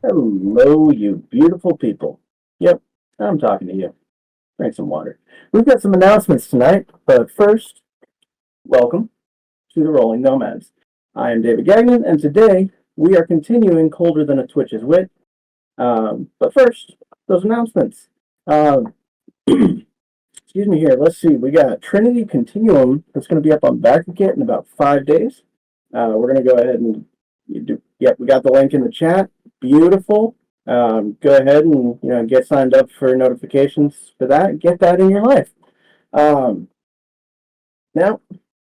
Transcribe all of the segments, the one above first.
Hello, you beautiful people. Yep, I'm talking to you. Drink some water. We've got some announcements tonight, but first, welcome to the Rolling Nomads. I am David Gagnon, and today we are continuing Colder Than a Twitch's Wit. But first, those announcements. Um, excuse me here. Let's see. We got Trinity Continuum that's going to be up on Backrocket in about 5 days. We're going to go ahead and Yep, we got the link in the chat. Beautiful. Go ahead and get signed up for notifications for that. Get that in your life. Um, now,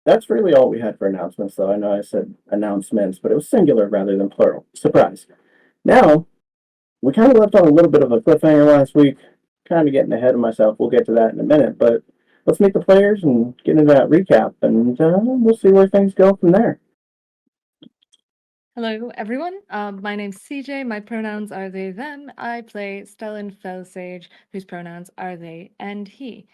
that's really all we had for announcements, though. I know I said announcements, but it was singular rather than plural. Surprise. Now, we kind of left on a little bit of a cliffhanger last week. Kind of getting ahead of myself. We'll get to that in a minute, but let's meet the players and get into that recap, and we'll see where things go from there. Hello, everyone. My name's CJ. My pronouns are they, them. I play STELLAN PHELSAGE, whose pronouns are they and he.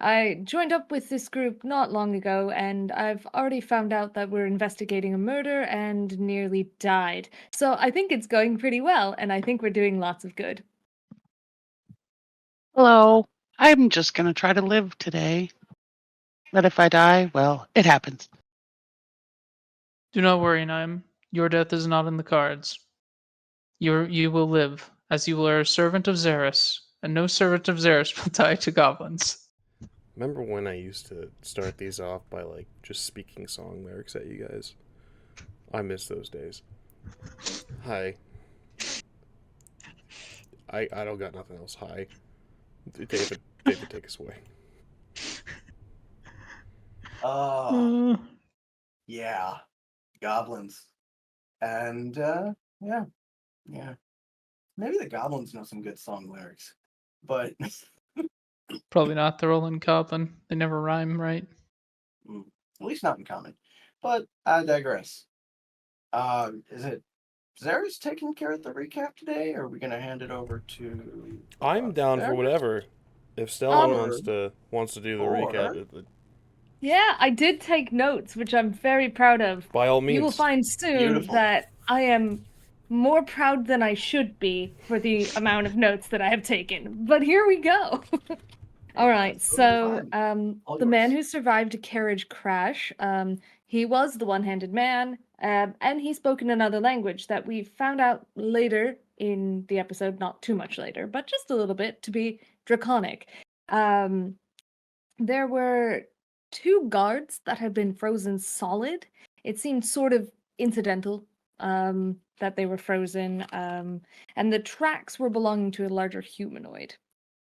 I joined up with this group not long ago, and I've already found out that we're investigating a murder and nearly died. So I think it's going pretty well, and I think we're doing lots of good. Hello. I'm just going to try to live today. But if I die, well, it happens. Do not worry, NIAM. Your death is not in the cards. You will live, as you are a servant of ZERRIS, and no servant of ZERRIS will die to goblins. Remember when I used to start these off by just speaking song lyrics at you guys? I miss those days. Hi. I don't got nothing else. Hi. David, take us away. Yeah. Goblins. And, yeah. Maybe the goblins know some good song lyrics. But... Probably not the Rolling Goblin. They never rhyme, right? At least not in common. But I digress. Is it ZERRIS taking care of the recap today, or are we going to hand it over to... I'm down for whatever. If Stellan wants to do the recap... Yeah, I did take notes, which I'm very proud of. By all means. You will find soon that I am more proud than I should be for the amount of notes that I have taken. But here we go. All right, so the man who survived a carriage crash, he was the one-handed man, and he spoke in another language that we found out later in the episode, not too much later, but just a little bit, to be Draconic. There were 2 guards that had been frozen solid. It seemed sort of incidental that they were frozen, and the tracks were belonging to a larger humanoid.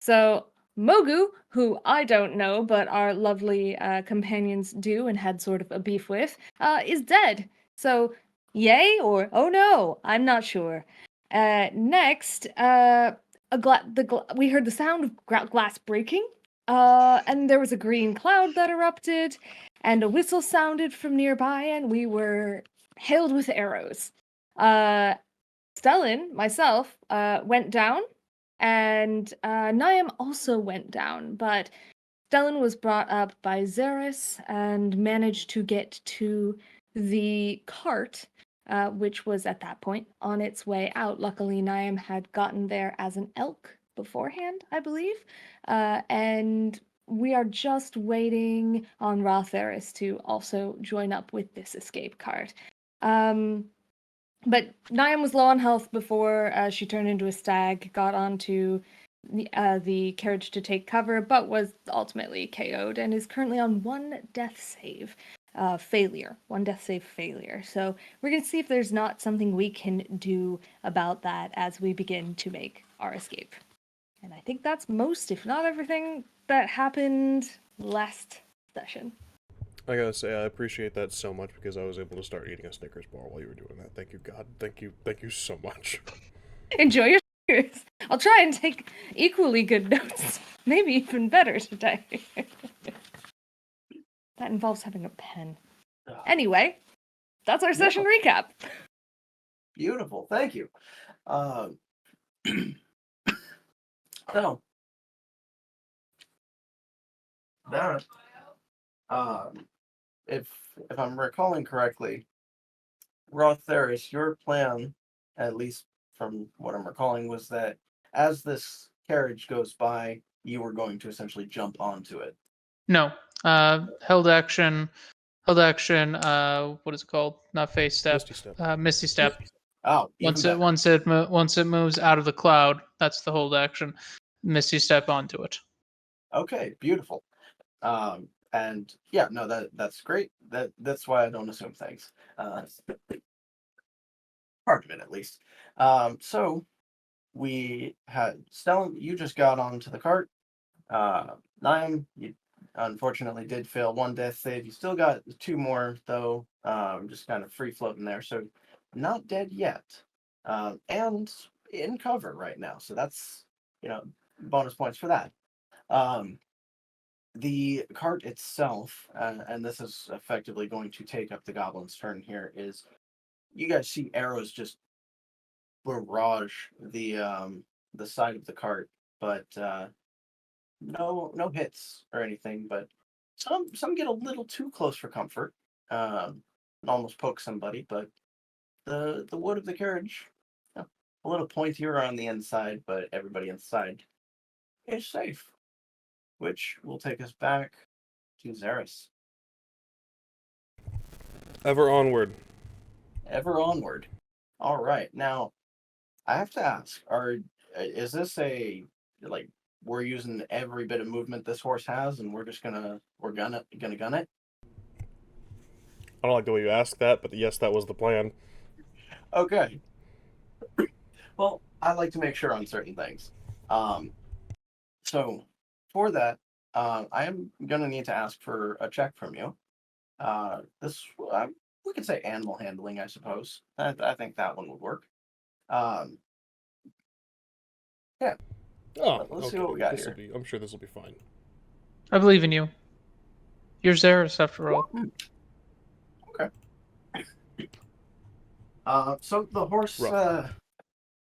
So Mogu, who I don't know, but our lovely companions do and had sort of a beef with, is dead. So yay or oh no, I'm not sure. Next, we heard the sound of glass breaking. And there was a green cloud that erupted, and a whistle sounded from nearby, and we were hailed with arrows. Stellan, myself, went down, and NIAM also went down, but Stellan was brought up by ZERRIS and managed to get to the cart, which was at that point on its way out. Luckily, NIAM had gotten there as an elk beforehand, I believe, and we are just waiting on RA-THERIS to also join up with this escape cart. But NIAM was low on health before she turned into a stag, got onto the carriage to take cover, but was ultimately KO'd and is currently on 1 death save failure. 1 death save failure. So we're going to see if there's not something we can do about that as we begin to make our escape. And I think that's most, if not everything, that happened last session. I gotta say, I appreciate that so much because I was able to start eating a Snickers bar while you were doing that. Thank you, God. Thank you so much. Enjoy your Snickers. I'll try and take equally good notes. Maybe even better today. That involves having a pen. Anyway, that's our session recap. Beautiful. Thank you. So, that, if I'm recalling correctly, RA-THERIS, your plan, at least from what I'm recalling, was that as this carriage goes by, you were going to essentially jump onto it. No. Held action. What is it called? Not face step. Misty step. Misty step. Oh, even better. Once it moves out of the cloud, that's the hold action. Misty step onto it. Okay, beautiful. And yeah, no, that's great. That's why I don't assume things. Part of it, at least. So we had Stellan. You just got onto the cart. NIAM, you unfortunately did fail one death save. You still got 2 more though. Just kind of free floating there. So not dead yet. And in cover right now. So that's bonus points for that. The cart itself, and this is effectively going to take up the goblin's turn here, is you guys see arrows just barrage the side of the cart, but no hits or anything. But some get a little too close for comfort, and almost poke somebody. But the wood of the carriage, a little pointier on the inside, but everybody inside is safe. Which will take us back to ZERRIS. Ever onward. Ever onward. All right. Now, I have to ask: is this we're using every bit of movement this horse has, and we're gonna gun it? I don't like the way you asked that, but yes, that was the plan. Okay. Well, I like to make sure on certain things. So for that, I am gonna need to ask for a check from you. We could say animal handling, I suppose. I think that one would work. Yeah. Oh, Let's see what we got this here. I'm sure this will be fine. I believe in you. You're ZERRIS after all. Okay. So the horse. Rough.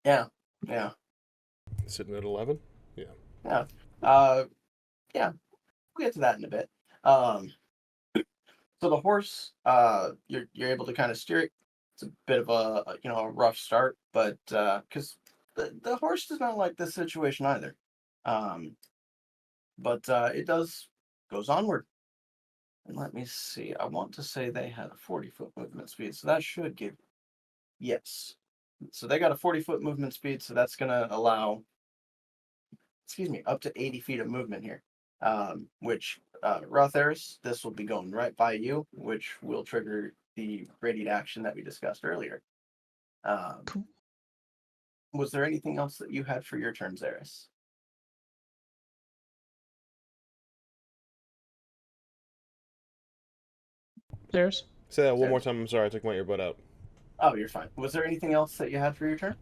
Yeah. Sitting at 11. Yeah. Yeah. We'll get to that in a bit. So the horse, you're able to kind of steer it. It's a bit of a rough start, but because the horse does not like this situation either. But it goes onward. And let me see. I want to say they had a 40-foot movement speed, so that should give. Yes. So they got a 40-foot movement speed, so that's going to allow, up to 80 feet of movement here. Which RA-THERIS, this will be going right by you, which will trigger the radiant action that we discussed earlier. Cool. Was there anything else that you had for your turn, ZERRIS? ZERRIS? Say that one more time. I'm sorry, I took my earbud out. Oh, you're fine. Was there anything else that you had for your turn?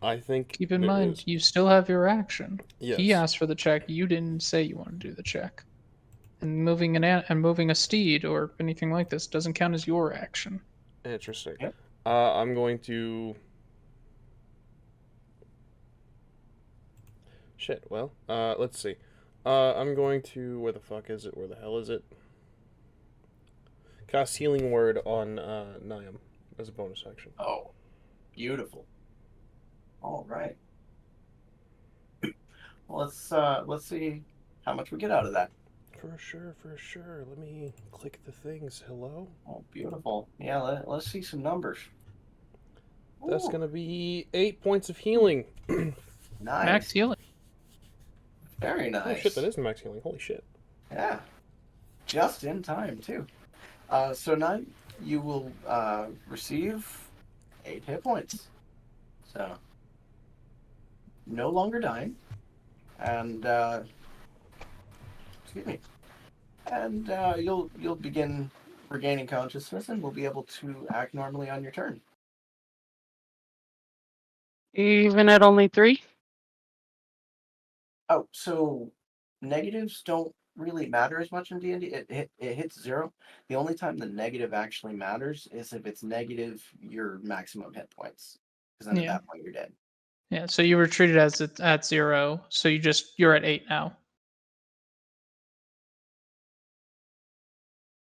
I think. Keep in there mind, is. you still have your action. Yes. He asked for the check. You didn't say you want to do the check. And moving a steed or anything like this doesn't count as your action. Interesting. Yep. I'm going to. Shit. Well, let's see. I'm going to. Where the fuck is it? Where the hell is it? Cast Healing Word on NIAM as a bonus action. Oh, beautiful. All right. Well, let's see how much we get out of that. For sure. Let me click the things. Hello? Oh, beautiful. Yeah, let's see some numbers. That's Ooh, going to be 8 points of healing. nice. Max healing. Very nice. Oh shit, that is max healing. Holy shit. Yeah. Just in time, too. So now you will receive 8 hit points. So, no longer dying. And, excuse me. And you'll begin regaining consciousness and will be able to act normally on your turn. Even at only 3? Oh, so negatives don't really matter as much in D&D. It hits 0. The only time the negative actually matters is if it's negative your maximum hit points. Because then at Yeah. that point you're dead. Yeah, so you were treated as at 0, so you're at 8 now.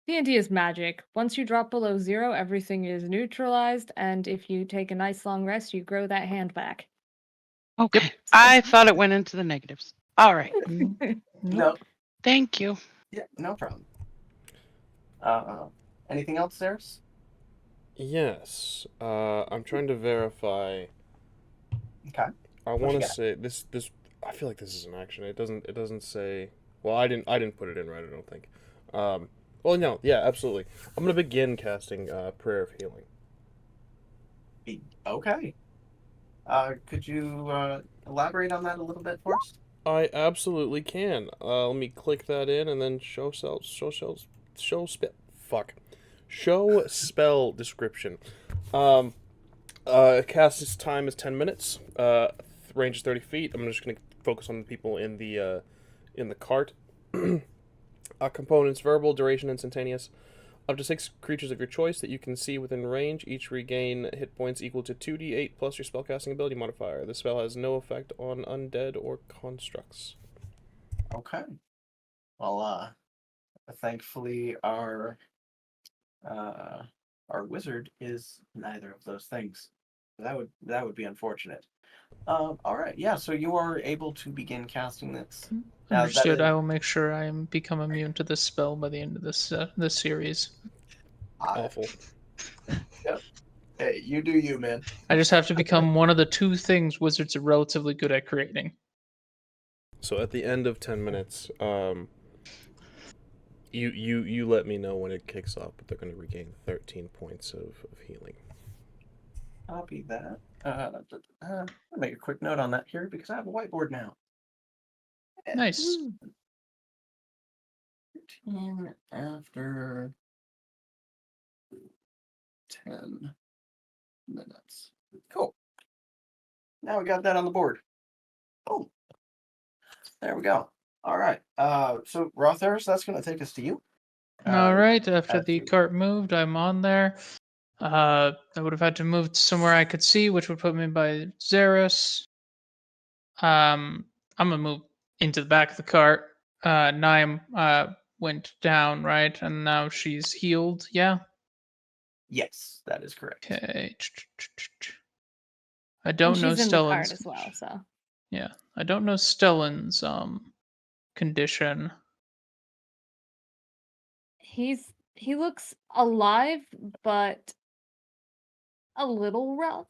D&D is magic. Once you drop below 0, everything is neutralized, and if you take a nice long rest, you grow that hand back. Okay. So- I thought it went into the negatives. All right. No. Thank you. Yeah, no problem. Anything else, Zeris? Yes. I'm trying to verify. Okay. I you want to got? say this. I feel like this is an action. It doesn't say. Well, I didn't put it in right. I don't think. Well, no. Yeah, absolutely. I'm gonna begin casting Prayer of Healing. Okay. Could you elaborate on that a little bit for us? I absolutely can. Let me click that in and then show spell description. Cast time is 10 minutes. Range is 30 feet. I'm just gonna focus on the people in the cart. Components: verbal, duration instantaneous. Up to 6 creatures of your choice that you can see within range each regain hit points equal to 2d8 plus your spellcasting ability modifier. The spell has no effect on undead or constructs. Okay. Well, thankfully our wizard is neither of those things. That would be unfortunate. All right. Yeah. So you are able to begin casting this. Now, that Understood. is- I will make sure I am become immune to this spell by the end of this series. Awful. Hey, you do you, man. I just have to become one of the 2 things wizards are relatively good at creating. So at the end of 10 minutes, you let me know when it kicks off, but they're going to regain 13 points of healing. Copy that. I'll make a quick note on that here because I have a whiteboard now. Nice. 13 after 10 minutes. Cool. Now we got that on the board. Oh, there we go. All right. So RA-THERIS, that's going to take us to you. All right. After as the you- cart moved, I'm on there. I would have had to move to somewhere I could see, which would put me by ZERRIS. I'm gonna move into the back of the cart. NIAM went down, right? And now she's healed. Yeah. Yes, that is correct. Okay. I don't And know she's in the cart Stellan's. as well, so. Yeah, I don't know Stellan's condition. He looks alive, but a little rough.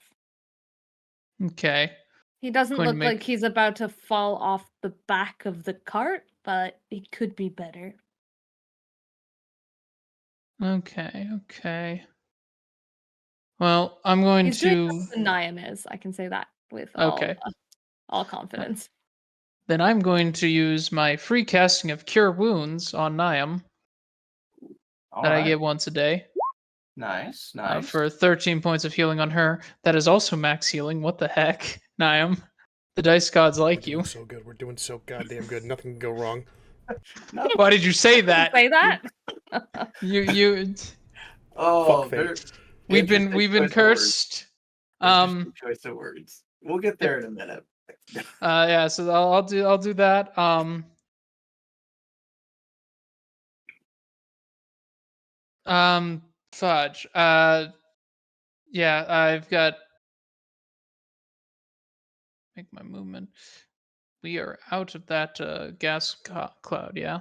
Okay. He doesn't Going to look like make- he's about to fall off the back of the cart, but he could be better. Okay. Well, I'm going He's doing to. better than NIAM is. I can say that with Okay. all confidence. Then I'm going to use my free casting of Cure Wounds on NIAM All that I right. get once a day Nice. for 13 points of healing on her. That is also max healing. What the heck, NIAM? The dice gods like We're you. doing so good. We're doing so goddamn good. Nothing can go wrong. No. Why did you say that? Say that. You. Oh, Fuck fate. We've been interesting choice of words. cursed. Interesting choice of words. We'll get there in a minute. Yeah. So I'll do that. Fudge. Yeah, I've got. Make my movement. We are out of that gas cloud. Yeah.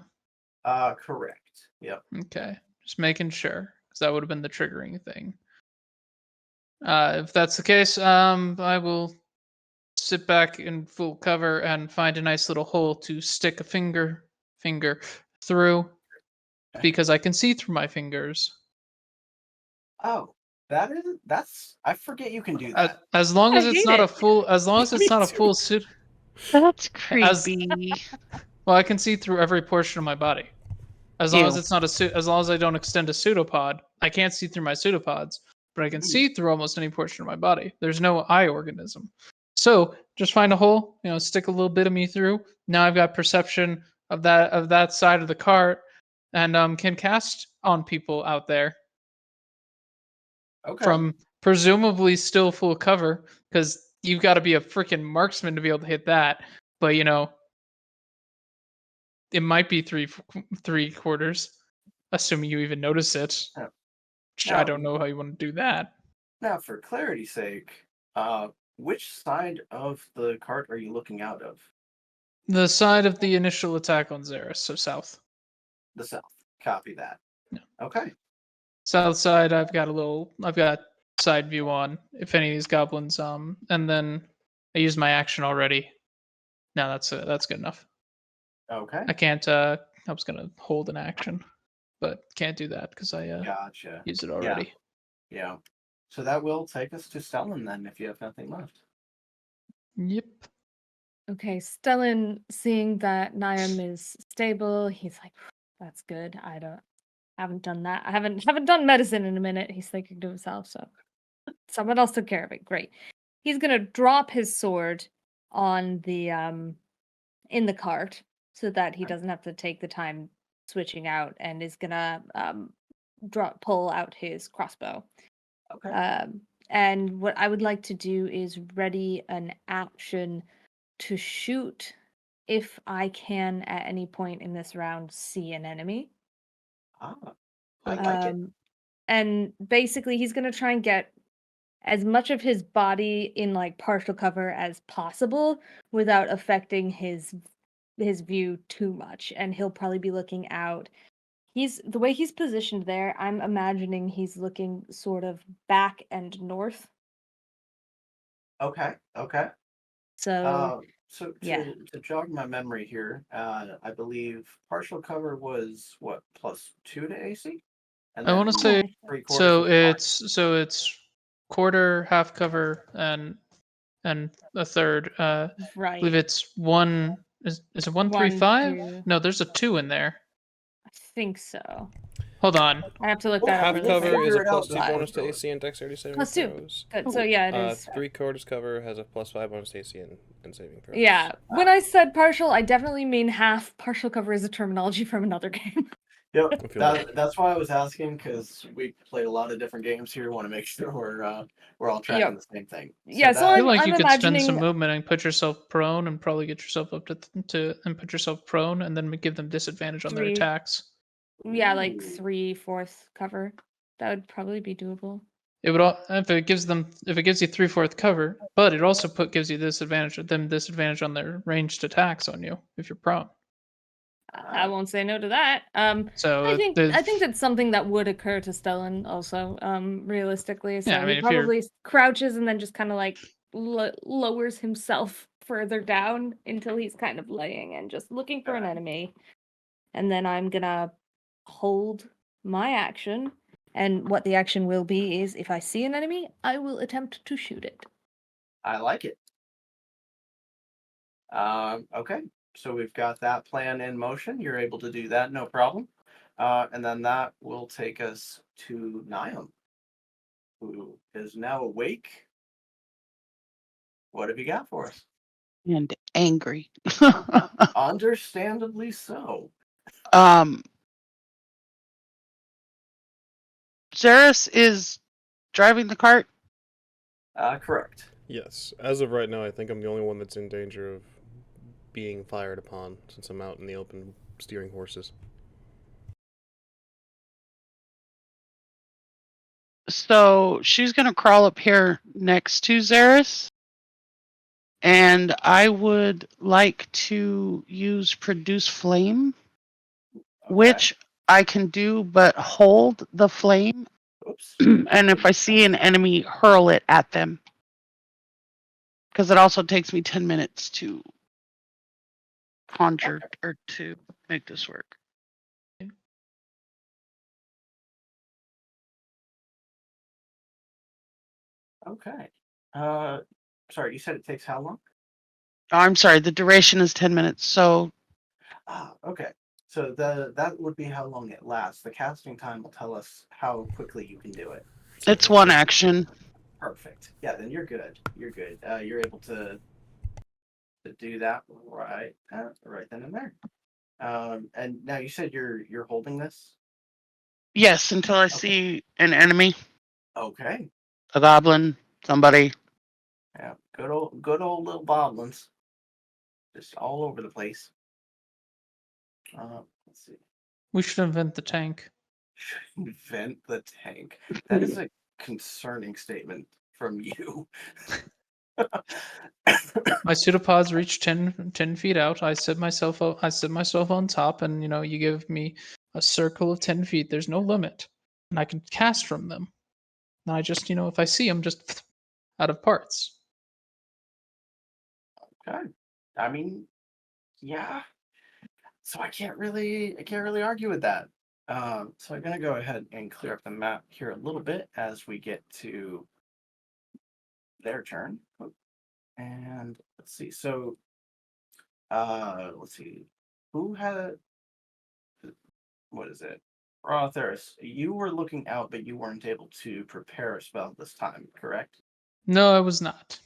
Correct. Yep. Okay. Just making sure, because that would have been the triggering thing. If that's the case, I will sit back in full cover and find a nice little hole to stick a finger through, because I can see through my fingers. Oh, that's. I forget you can do that. As long as I it's hate not a it. full, as long as it's Me not a too. full suit. That's As- creepy. Well, I can see through every portion of my body. As long as Ew. it's not as long as I don't extend a pseudopod, I can't see through my pseudopods, but I can see through almost any portion of my body. There's no eye organism. So just find a hole, stick a little bit of me through. Now I've got perception of that side of the cart, and can cast on people out there Okay. from presumably still full cover, because you've got to be a freaking marksman to be able to hit that. But it might be three quarters. assuming you even notice it. Yeah. Which Now- I don't know how you want to do that. Now, for clarity's sake, which side of the cart are you looking out of? The side of the initial attack on ZERRIS, so south. The south. Copy that. Yeah. Okay. South side, I've got side view on if any of these goblins, and then I used my action already. No, that's good enough. Okay. I can't, I was gonna hold an action, but can't do that because I Gotcha. used it already. Yeah. So that will take us to Stellan then, if you have nothing left. Yep. Okay, Stellan, seeing that NIAM is stable, he's like, "That's good. Haven't done that. I haven't done medicine in a minute." He's thinking to himself. So someone else took care of it. Great. He's gonna drop his sword on the in the cart so that he doesn't have to take the time switching out, and is gonna pull out his crossbow. Okay. And what I would like to do is ready an action to shoot if I can at any point in this round see an enemy. I like it. And basically he's going to try and get as much of his body in like partial cover as possible without affecting his view too much, and he'll probably be looking out. The way he's positioned there, I'm imagining he's looking sort of back and north. Okay. Okay. So So yeah. to jog my memory here, I believe partial cover was what, +2 to AC? And I want to then say 3/4 so. was fine. It's quarter, half cover, and a third. I believe Right. it's one. Is it 135? 2. No, there's a 2 in there. I think so. Hold on. I have to look Well, that up Half really we'll cover quick. is a figure it out +2 before bonus to we go. AC and dexterity saving +2. throws. Good. So yeah, it is. 3/4 cover has a +5 bonus to AC and saving throws. Yeah. When I said partial, I definitely mean half. Partial cover is a terminology from another game. Yep. I feel that. That's why I was asking, because we play a lot of different games here. Want to make sure we're all tracking the same thing. Yeah, so I that- feel like I'm you could spend some imagining- movement and put yourself prone, and probably get yourself up to and put yourself prone, and then give them disadvantage on their 3. attacks. Yeah, like Ooh. 3/4 cover. That would probably be doable. It would if it gives you 3/4 cover, but it also gives you disadvantage on their ranged attacks on you if you're prone. I won't say no to that. So I think that's something that would occur to Stellan also, realistically. So Yeah, I mean, he if you're- probably crouches and then just kind of like lowers himself further down until he's kind of laying and just looking for an enemy. And then I'm gonna hold my action. And what the action will be is, if I see an enemy, I will attempt to shoot it. I like it. Okay, so we've got that plan in motion. You're able to do that, no problem. And then that will take us to NIAM, who is now awake. What have you got for us? And angry. Understandably so. ZERRIS is driving the cart. Correct. Yes. As of right now, I think I'm the only one that's in danger of being fired upon, since I'm out in the open steering horses. So she's gonna crawl up here next to ZERRIS. And I would like to use Produce Flame, which I can do, but hold the flame. Oops. And if I see an enemy, hurl it at them. Because it also takes me 10 minutes to conjure or to make this work. Okay. Sorry, you said it takes how long? Oh, I'm sorry, the duration is 10 minutes. So Okay. So that would be how long it lasts. The casting time will tell us how quickly you can do it. it's one action. Perfect. Yeah, then you're good. You're good. You're able to do that right then and there. And now you said you're holding this. Yes, until I see an enemy, Okay. a goblin, somebody. Yeah. Good old little goblins. Just all over the place. Let's see. We should invent the tank. Invent the tank. That is a concerning statement from you. My pseudopods reach 10 feet out. I set myself on top, and you give me a circle of 10 feet. There's no limit, and I can cast from them. And I just, if I see them, just out of parts. Okay. I mean, yeah. So I can't really argue with that. So I'm gonna go ahead and clear up the map here a little bit as we get to their turn. And let's see. So, let's see. Who had what is it? RA-THERIS, you were looking out, but you weren't able to prepare a spell this time, correct? No, I was not.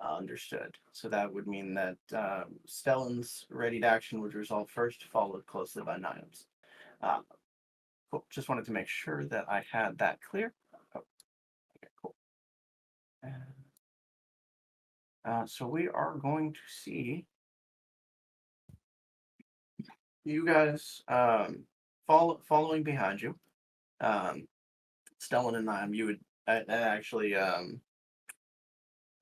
Understood. So that would mean that Stellan's ready to action would resolve first, followed closely by NIAM's. Cool. Just wanted to make sure that I had that clear. Oh, okay, cool. So we are going to see you guys following behind you. Stellan and NIAM, you would actually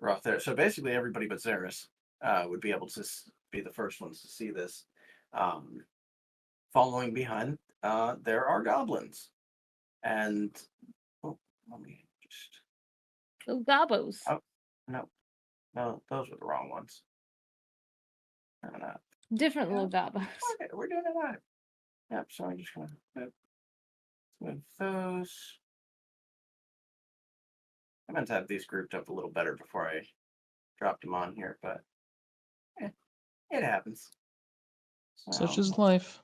Roth there. So basically, everybody but ZERRIS would be able to be the first ones to see this. Following behind, there are goblins, and let me just. Oh, gobos. Oh no, those were the wrong ones. Different little gobos. Okay, we're doing it live. Yep. So I'm just gonna move those. I meant to have these grouped up a little better before I dropped them on here, but it happens. Such is life.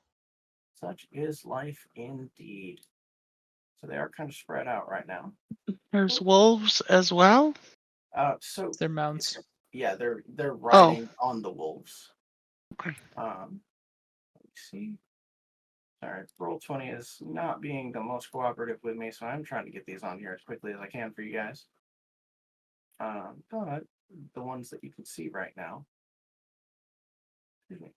Such is life indeed. So they are kind of spread out right now. There's wolves as well. So Their mounts. yeah, they're riding on the wolves. Okay. Let me see. Sorry, Roll20 is not being the most cooperative with me, so I'm trying to get these on here as quickly as I can for you guys. But the ones that you can see right now, excuse me,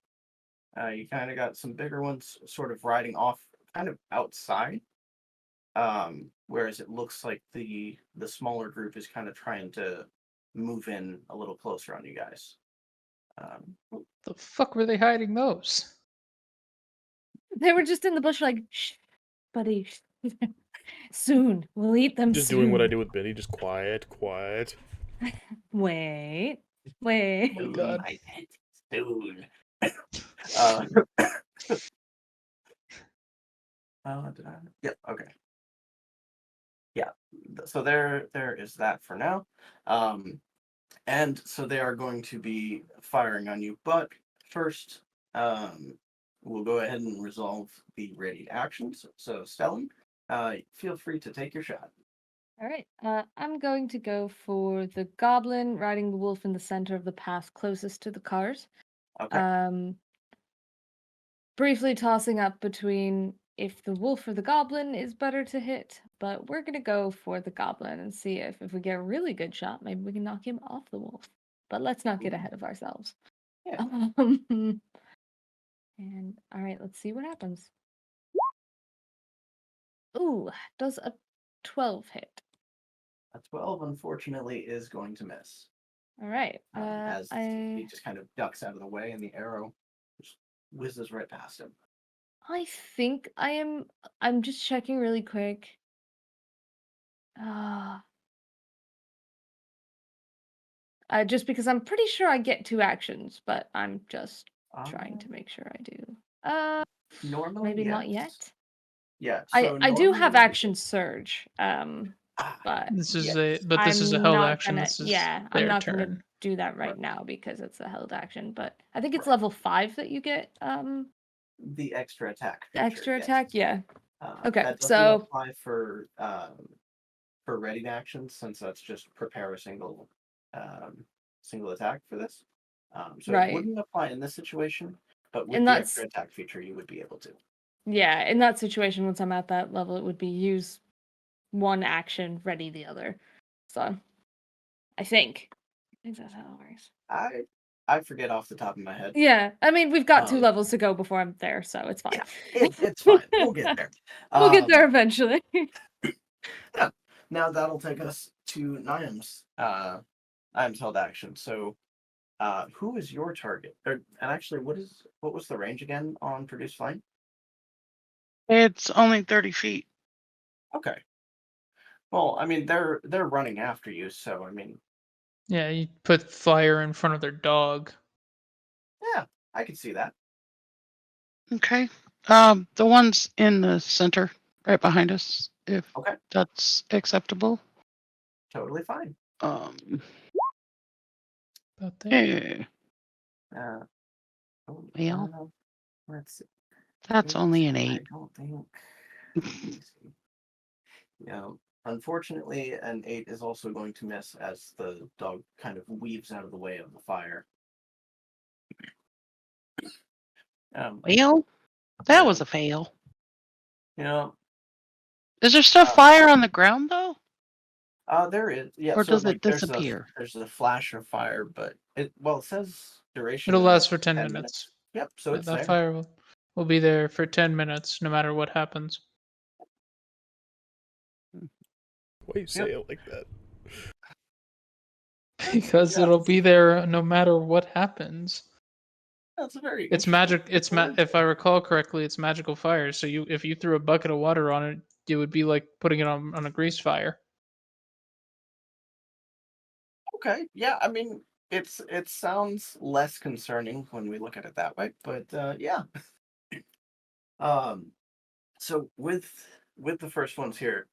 you kind of got some bigger ones sort of riding off, kind of outside. Whereas it looks like the smaller group is kind of trying to move in a little closer on you guys. The fuck were they hiding those? They were just in the bush, like, shh, buddy. Soon we'll eat them. Just soon. doing what I do with Benny, just quiet. Wait. Oh God. I hate soon. Did I? Yeah. Okay. Yeah. So there is that for now. And so they are going to be firing on you. But first, we'll go ahead and resolve the ready actions. So Stellan, feel free to take your shot. All right. I'm going to go for the goblin riding the wolf in the center of the path closest to the cars. Okay. Briefly tossing up between if the wolf or the goblin is better to hit, but we're gonna go for the goblin and see if we get a really good shot, maybe we can knock him off the wolf. But let's not get ahead of ourselves. Yeah. And all right, let's see what happens. Ooh, does a 12 hit? A 12, unfortunately, is going to miss. All right. As he just kind of ducks out of the way and the arrow just whizzes right past him. I think I'm just checking really quick. Just because I'm pretty sure I get 2 actions, but I'm just trying to make sure I do. Normally, Maybe not yes. yet. Yeah. I do have normally- action surge. But This is yes. this is a I'm held not action. gonna- This is I'm their not turn. gonna do that right now because it's a held action. But I think it's Right. level 5 that you get The extra attack. the feature, extra yes. attack. Yeah. Okay, That doesn't so- apply for ready actions, since that's just prepare a single attack for this. So Right. it wouldn't apply in this situation, but with And the that's- extra attack feature, you would be able to. Yeah, in that situation, once I'm at that level, it would be use one action, ready the other. So, I think that's how it works. I forget off the top of my head. Yeah, I mean, we've got 2 Um, levels to go before I'm there, so it's fine. Yeah, it's fine. We'll get there. We'll get there eventually. Yeah. Now that'll take us to NIAM's held action. So, who is your target? And actually, what was the range again on Produce Flame? It's only 30 feet. Okay. Well, I mean, they're running after you, so I mean, Yeah, you put fire in front of their dog. yeah, I can see that. Okay. The one's in the center, right behind us, if Okay. that's acceptable. Totally fine. Um, About there. hey, Oh, well, let's see. that's only an 8. I don't think. Let me see. Yeah. Unfortunately, an 8 is also going to miss as the dog kind of weaves out of the way of the fire. Well, that was a fail. You know, Is there still fire on the ground, though? there is. Yeah. Or so, does like, it disappear? There's a flash of fire, but it says duration. It'll is last for 10 minutes. Yep. So Yeah, it's that there. fire will be there for 10 minutes, no matter what happens. Why do you say it like that? Because Yeah. it'll be there no matter what happens. That's a very. It's interesting magic. If I recall correctly, it's magical fire. So if you threw a bucket of water on it, it would be like putting it on a grease fire. Okay. Yeah. I mean, it sounds less concerning when we look at it that way, but yeah. So with the first ones here,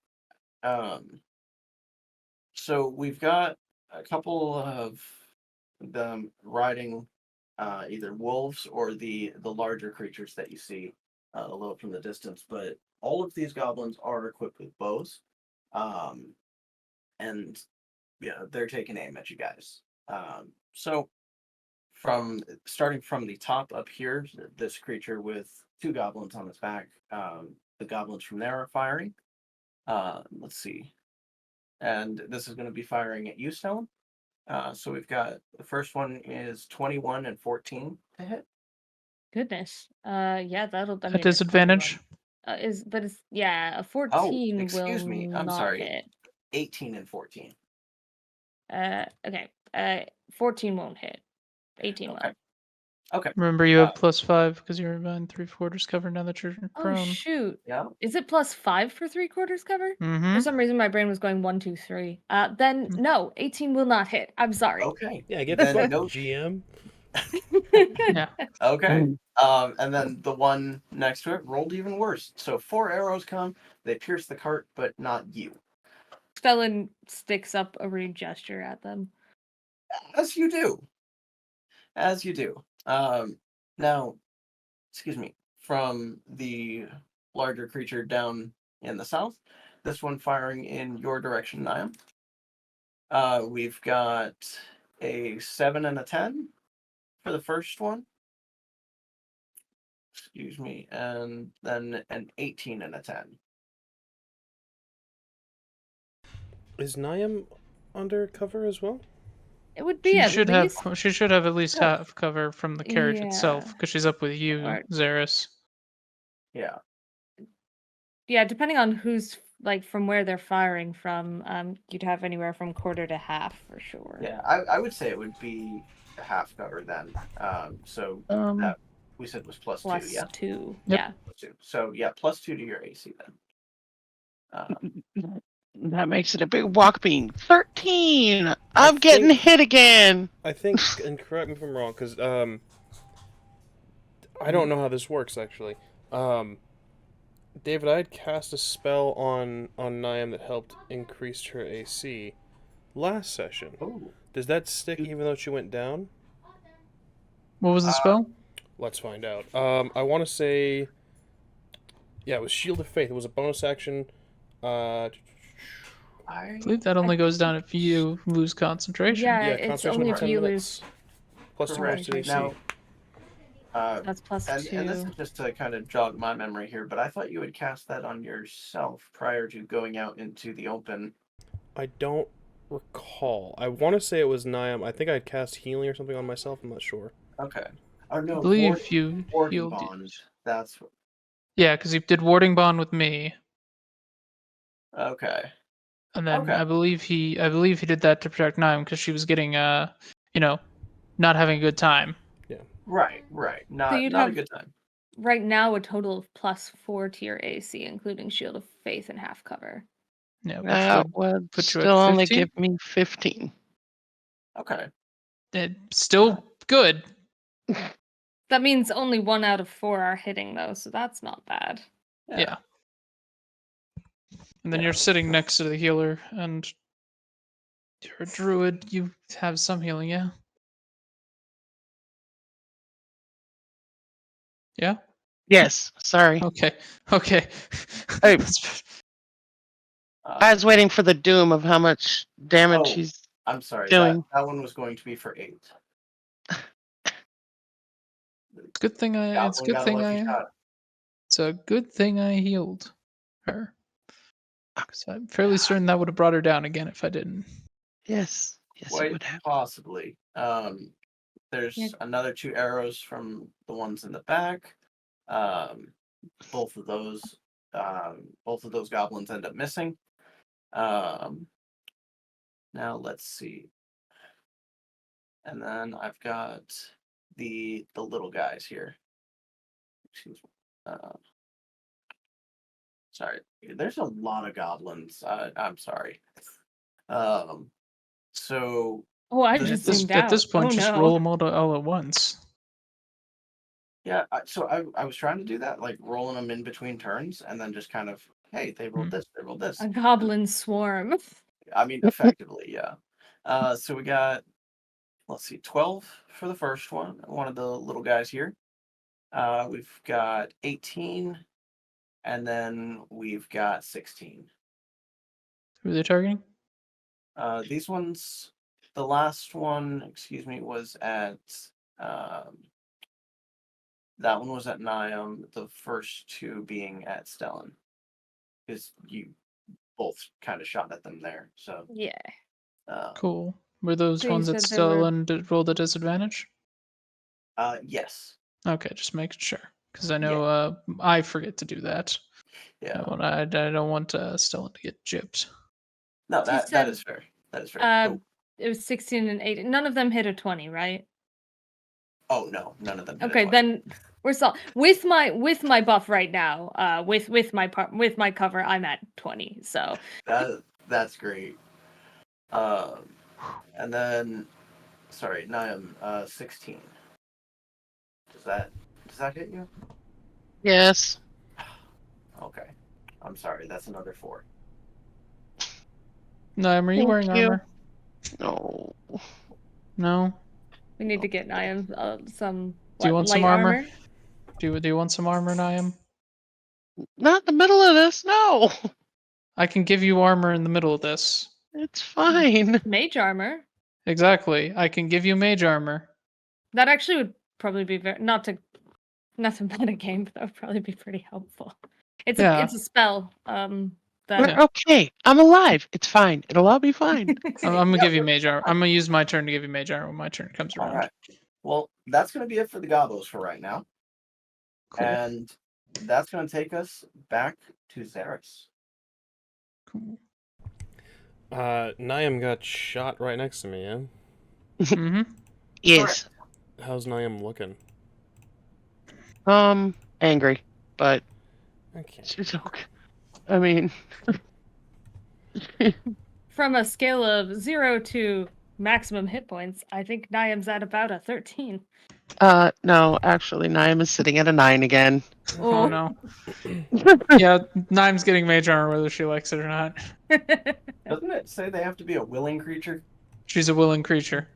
so we've got a couple of them riding either wolves or the larger creatures that you see a little from the distance, but all of these goblins are equipped with bows, and yeah, they're taking aim at you guys. So starting from the top up here, this creature with 2 goblins on its back, the goblins from there are firing. Let's see. And this is going to be firing at you, Stellan. So we've got the first one is 21 and 14 to hit. Goodness. Yeah, that'll. I At mean, it's disadvantage. 21. But it's a 14 Oh, will excuse me. I'm not sorry. hit. 18 and 14. Okay. 14 won't hit. 18 will. Okay. Remember, you have +5 because you're behind 3/4 cover now that you're Oh prone. shoot! Yeah. Is it +5 for 3/4 cover? For Mm-hmm. some reason, my brain was going 1, 2, 3. Then no, 18 will not hit. I'm sorry. Okay. Yeah, get Then fucked, no- GM. Yeah. Okay. And then the one next to it rolled even worse. So 4 arrows come, they pierce the cart, but not you. Stellan sticks up a rude gesture at them. As you do. As you do. Now, excuse me, from the larger creature down in the south, this one firing in your direction, Niam. We've got a 7 and a 10 for the first one. Excuse me, and then an 18 and a 10. Is Niam under cover as well? It would be She at should least. have at least Yeah. half cover from the carriage itself Yeah. because she's up with you, Or- Zeris. Yeah. Yeah, depending on who's from where they're firing from, you'd have anywhere from quarter to half for sure. Yeah, I would say it would be a half cover then. So that we said was +2, yeah? +2. Yep. Yeah. +2. So yeah, +2 to your AC then. That makes it a big walk beam. 13! I'm getting think- hit again! I think, and correct me if I'm wrong, because I don't know how this works actually. David, I had cast a spell on Niam that helped increase her AC last session. Oh. Does that stick even though she went down? What was the spell? Let's find out. I want to say, yeah, it was Shield of Faith. It was a bonus action. I believe that only goes down if you lose concentration. Yeah, Yeah, it's concentration only for if 10 you minutes. lose. +2 Correct. to AC. Now, That's +2. and this is just to kind of jog my memory here, but I thought you would cast that on yourself prior to going out into the open. I don't recall. I want to say it was NIAM. I think I cast healing or something on myself. I'm not sure. Okay. Oh no, I believe you warding healed. bond. That's Yeah, because you did warding bond with me, okay. and then Okay. I believe he did that to protect Naim because she was getting not having a good time. Right. So Not you'd not a have good time. right now a total of +4 to your AC, including Shield of Faith and half cover. Yeah, which That would would put you at still only 15? give me 15. Okay. Still good. That means only 1 out of 4 are hitting though, so that's not bad. Yeah. And then Yeah. you're sitting next to the healer, and you're a druid. You have some healing, yeah. Yeah. Yes, sorry. Okay. Okay. Hey. That's- I was waiting for the doom of how much damage Oh, he's I'm sorry. doing. That one was going to be for 8. good thing I. It's a Goblin good got a thing lucky I. shot. It's a good thing I healed her. Because I'm fairly certain that would have brought her down again if I didn't. Yes, it Quite would have. possibly. There's Yeah. another 2 arrows from the ones in the back. Both of those goblins end up missing. Now let's see. And then I've got the little guys here. Excuse me. Sorry, there's a lot of goblins. I'm sorry. So Oh, I This- just this- zoomed At out. this point, oh just no. roll them all at once. yeah, so I was trying to do that, like rolling them in between turns, and then just kind of, hey, they rolled this, they rolled this. A goblin swarm. I mean, effectively, yeah. So we got, let's see, 12 for the first one of the little guys here. We've got 18, and then we've got 16. Who are they targeting? These ones, the last one, excuse me, was at, that one was at NIAM, the first 2 being at STELLAN. Because you both kind of shot at them there, so. Yeah. Cool. Were those So you ones that said there were- Stellan did roll the disadvantage? Yes. Okay, just making sure. Because I know I forget to do that. Yeah. I don't want Stellan to get gypped. No, So you that said, is fair. That is fair. It was 16 and 8. None of them hit a 20, right? Oh no, none of them. hit a Okay, 20. then we're solid. With my buff right now, with my cover, I'm at 20. So That's great. And then, sorry, NIAM 16. Does that hit you? Yes. Okay. I'm sorry. That's another 4. No, are you Thank wearing you. armor? No. No. we need to get Niam some Do you want some light armor? Do you want some armor, Niam? Not in the middle of this, no. I can give you armor in the middle of this. It's fine. Mage armor. Exactly. I can give you mage armor. That actually would probably be very not to metagame, but that would probably be pretty helpful. It's Yeah. a spell. That We're okay. I'm alive. It's fine. It'll all be fine. I'm gonna Yeah, give you we're mage armor. fine. I'm gonna use my turn to give you mage armor when my turn comes All around. right. Well, that's gonna be it for the gobos for right now, Cool. and that's gonna take us back to ZERRIS. Cool. Niam got shot right next to me, yeah? Mm-hmm. Yes. How's Niam looking? Angry, but Okay. she's okay. I mean, from a scale of 0 to maximum hit points, I think Niam's at about a 13. no, actually, Niam is sitting at a 9 again. Oh no. Yeah, Niam's getting mage armor whether she likes it or not. Doesn't it say they have to be a willing creature? She's a willing creature.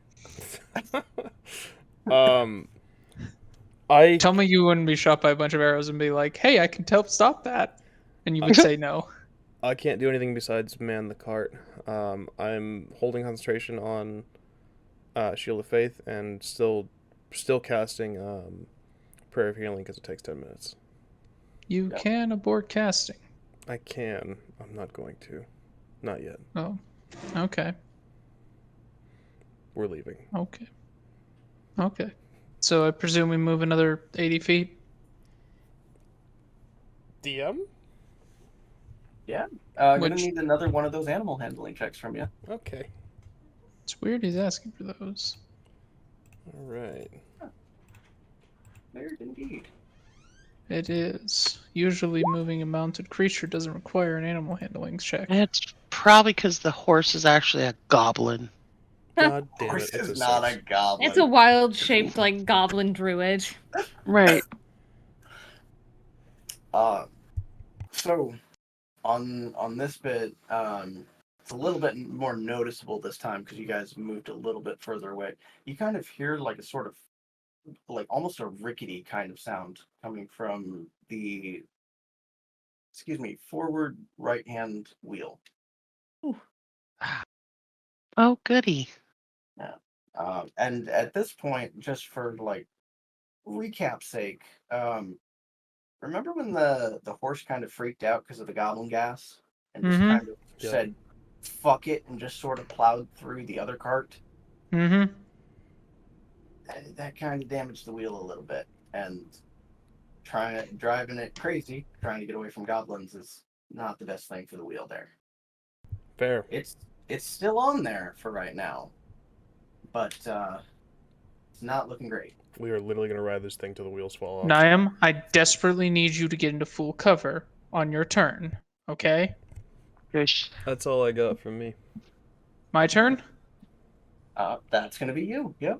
I Tell me you wouldn't be shot by a bunch of arrows and be like, "Hey, I can help stop that," and you would say no. I can't do anything besides man the cart. I'm holding concentration on Shield of Faith and still casting Prayer of Healing because it takes 10 minutes. You Yeah. can abort casting. I can. I'm not going to. Not yet. Oh, okay. We're leaving. Okay. Okay. So I presume we move another 80 feet? DM? Gonna Which- need another one of those animal handling checks from you. Okay. It's weird he's asking for those. All right. Weird indeed. It is. Usually moving a mounted creature doesn't require an animal handling check. It's probably because the horse is actually a goblin. God damn Horse it! It's is a not 6. a goblin. It's a wild shaped like goblin druid. Right. So on this bit, it's a little bit more noticeable this time because you guys moved a little bit further away. You kind of hear like a sort of like almost a rickety kind of sound coming from the forward right hand wheel. Oh, goody. And at this point, just for like recap's sake, remember when the horse kind of freaked out because of the goblin gas and just Mhm. kind of Yep. said fuck it and just sort of plowed through the other cart? Mm-hmm. That kind of damaged the wheel a little bit, and driving it crazy, trying to get away from goblins is not the best thing for the wheel there. Fair. It's still on there for right now, but it's not looking great. We are literally gonna ride this thing till the wheels fall off. Niam, I desperately need you to get into full cover on your turn. Okay? Gosh. That's all I got from me. My turn? That's gonna be you. Yep.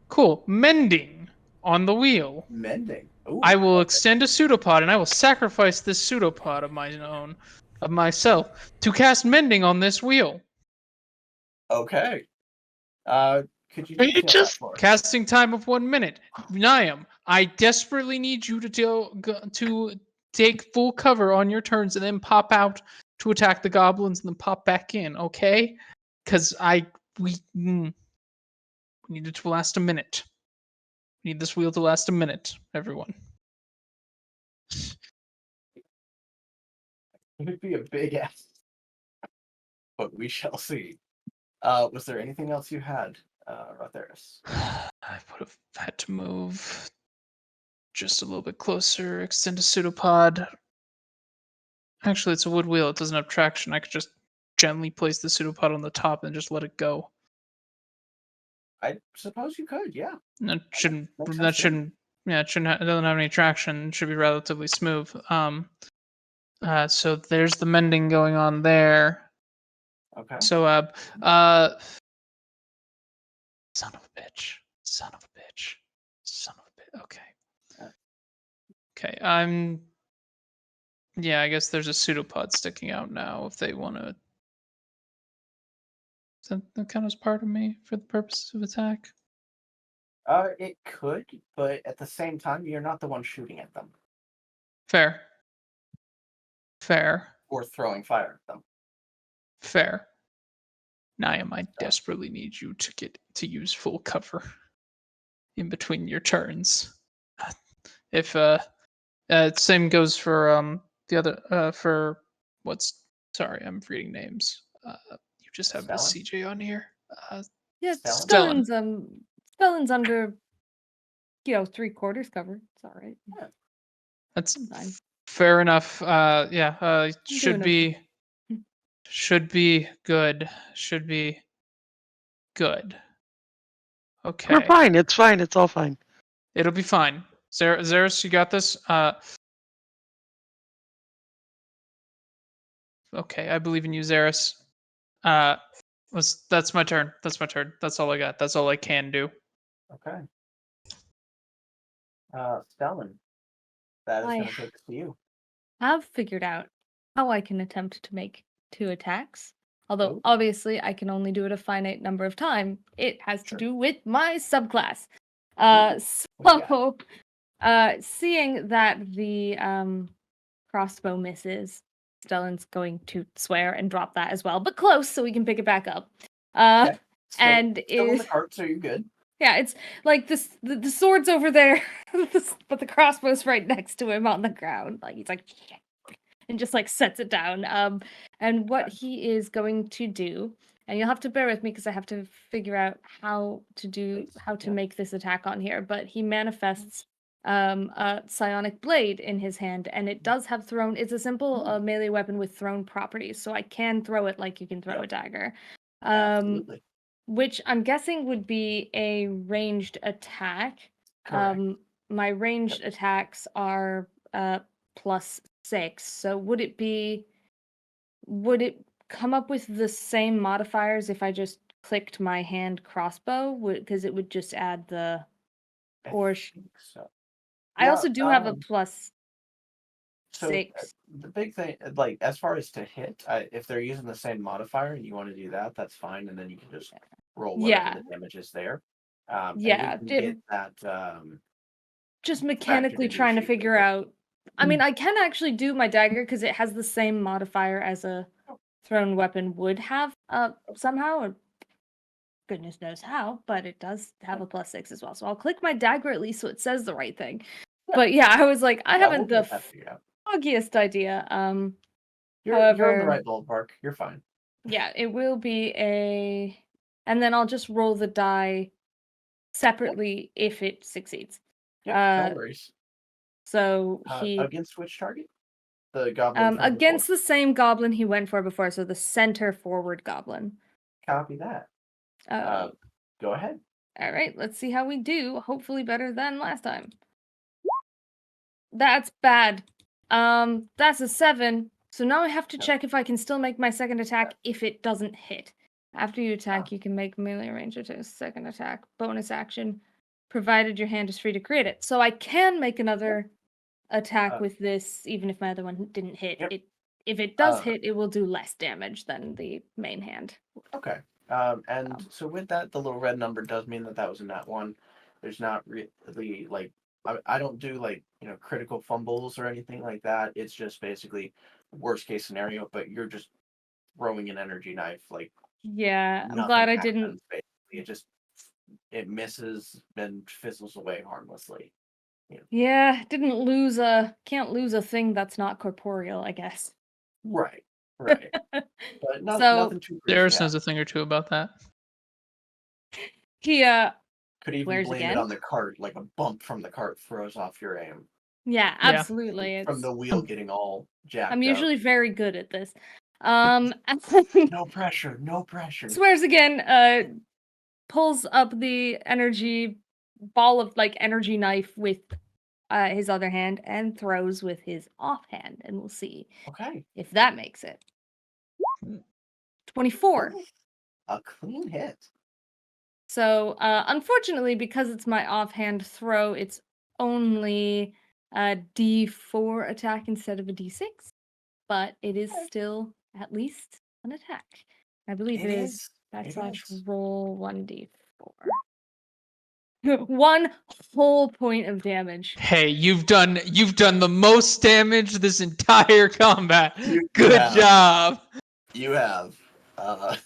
Cool. Mending on the wheel. Mending. Ooh, I will okay. extend a pseudopod and I will sacrifice this pseudopod of myself to cast mending on this wheel. Okay. Could you Are you detail that just for us? Casting time of 1 minute. Niam, I desperately need you to take full cover on your turns and then pop out to attack the goblins and then pop back in, okay? Because we need it to last a minute. We need this wheel to last a minute, everyone. It would be a big ass, but we shall see. Was there anything else you had, RA-THERIS? I would have had to move just a little bit closer, extend a pseudopod. Actually, it's a wood wheel. It doesn't have traction. I could just gently place the pseudopod on the top and just let it go. I suppose you could, yeah. And it Makes sense to me. it doesn't have any traction. It should be relatively smooth. So there's the mending going on there. Okay. So, son of a bitch. Okay. Okay, yeah, I guess there's a pseudopod sticking out now if they want to. Does that count as part of me for the purposes of attack? It could, but at the same time, you're not the one shooting at them Fair. or throwing fire at them. Fair. Niam, I desperately need you to use full cover in between your turns. If same goes for the other for sorry, I'm reading names. You just have the Stellan? CJ on here. Yeah, Stellan? Stellan's under 3/4 cover. It's all right. That's Fine. fair enough. doing okay. Should be good. Okay. We're fine. It's fine. It's all fine. It'll be fine. Zerris, you got this. Okay, I believe in you, Zerris. That's my turn. That's all I got. That's all I can do. Okay. Stellan, that is I- going to take us to you. I've figured out how I can attempt to make 2 attacks. Although Ooh. obviously I can only do it a finite number of times. It has to Sure. do with my subclass. What you Seeing that the crossbow misses, Stellan's going to swear and drop that as well, but close, so we can pick it back up. Okay. Still in is the cart, so you're good. yeah, it's like this. The sword's over there, but the crossbow's right next to him on the ground. Like he's like, and just like sets it down. And what he is going to do, and you'll have to bear with me because I have to figure out how to make this attack on here. But he manifests a psionic blade in his hand, and it does have thrown. It's a simple melee weapon with thrown properties, so I can throw it like you can throw a dagger. Absolutely. Which I'm guessing would be a ranged attack. Correct. My ranged attacks are +6. So would it come up with the same modifiers if I just clicked my hand crossbow? Because it would just add the or think so. I also do have a So +6. the big thing, like as far as to hit, if they're using the same modifier and you want to do that, that's fine, and then you can just roll whatever the damage is there. And we Yeah, can get that. Just factored mechanically into trying to sheet figure music. out. I mean, I can actually do my dagger because it has the same modifier as a thrown weapon would have somehow, or goodness knows how, but it does have a +6 as well. So I'll click my dagger at least so it says the right thing. But yeah, I was like, I Yeah, haven't we'll the get that figured out. foggiest idea. You're in the however, right ballpark. You're fine. yeah, it will be and then I'll just roll the die separately if it succeeds. Yeah, no worries. So he against which target? The goblin. From against before? the same goblin he went for before, so the center forward goblin. Copy that. Go ahead. All right, let's see how we do. Hopefully better than last time. That's bad. That's a 7. So now I have to check if I can still make my second attack if it doesn't hit. After you attack, you can make melee range attack, second attack, bonus action, provided your hand is free to create it. So I can make another attack with this, even if my other one didn't hit. Yep. If it does hit, it will do less damage than the main hand. Okay. And so with that, the little red number does mean that was a nat 1. There's not really like I don't do like critical fumbles or anything like that. It's just basically worst case scenario. But you're just throwing an energy knife like. Yeah, I'm glad I didn't. Basically, it misses and fizzles away harmlessly. Yeah, can't lose a thing that's not corporeal, I guess. Right. But nothing too crazy. Darius knows a thing or two about that. He could even blame it on the cart, like a bump from the cart throws off your aim. Yeah, absolutely. From the wheel getting all jacked I'm usually very good at this. No pressure. Swears again, pulls up the energy ball of like energy knife with his other hand and throws with his offhand, and we'll see if that makes it. 24. A clean hit. So unfortunately, because it's my offhand throw, it's only a D4 attack instead of a D6, but it is still at least an attack. I believe it is / roll 1d4. 1 whole point of damage. Hey, you've done the most damage this entire combat. Good job. You have.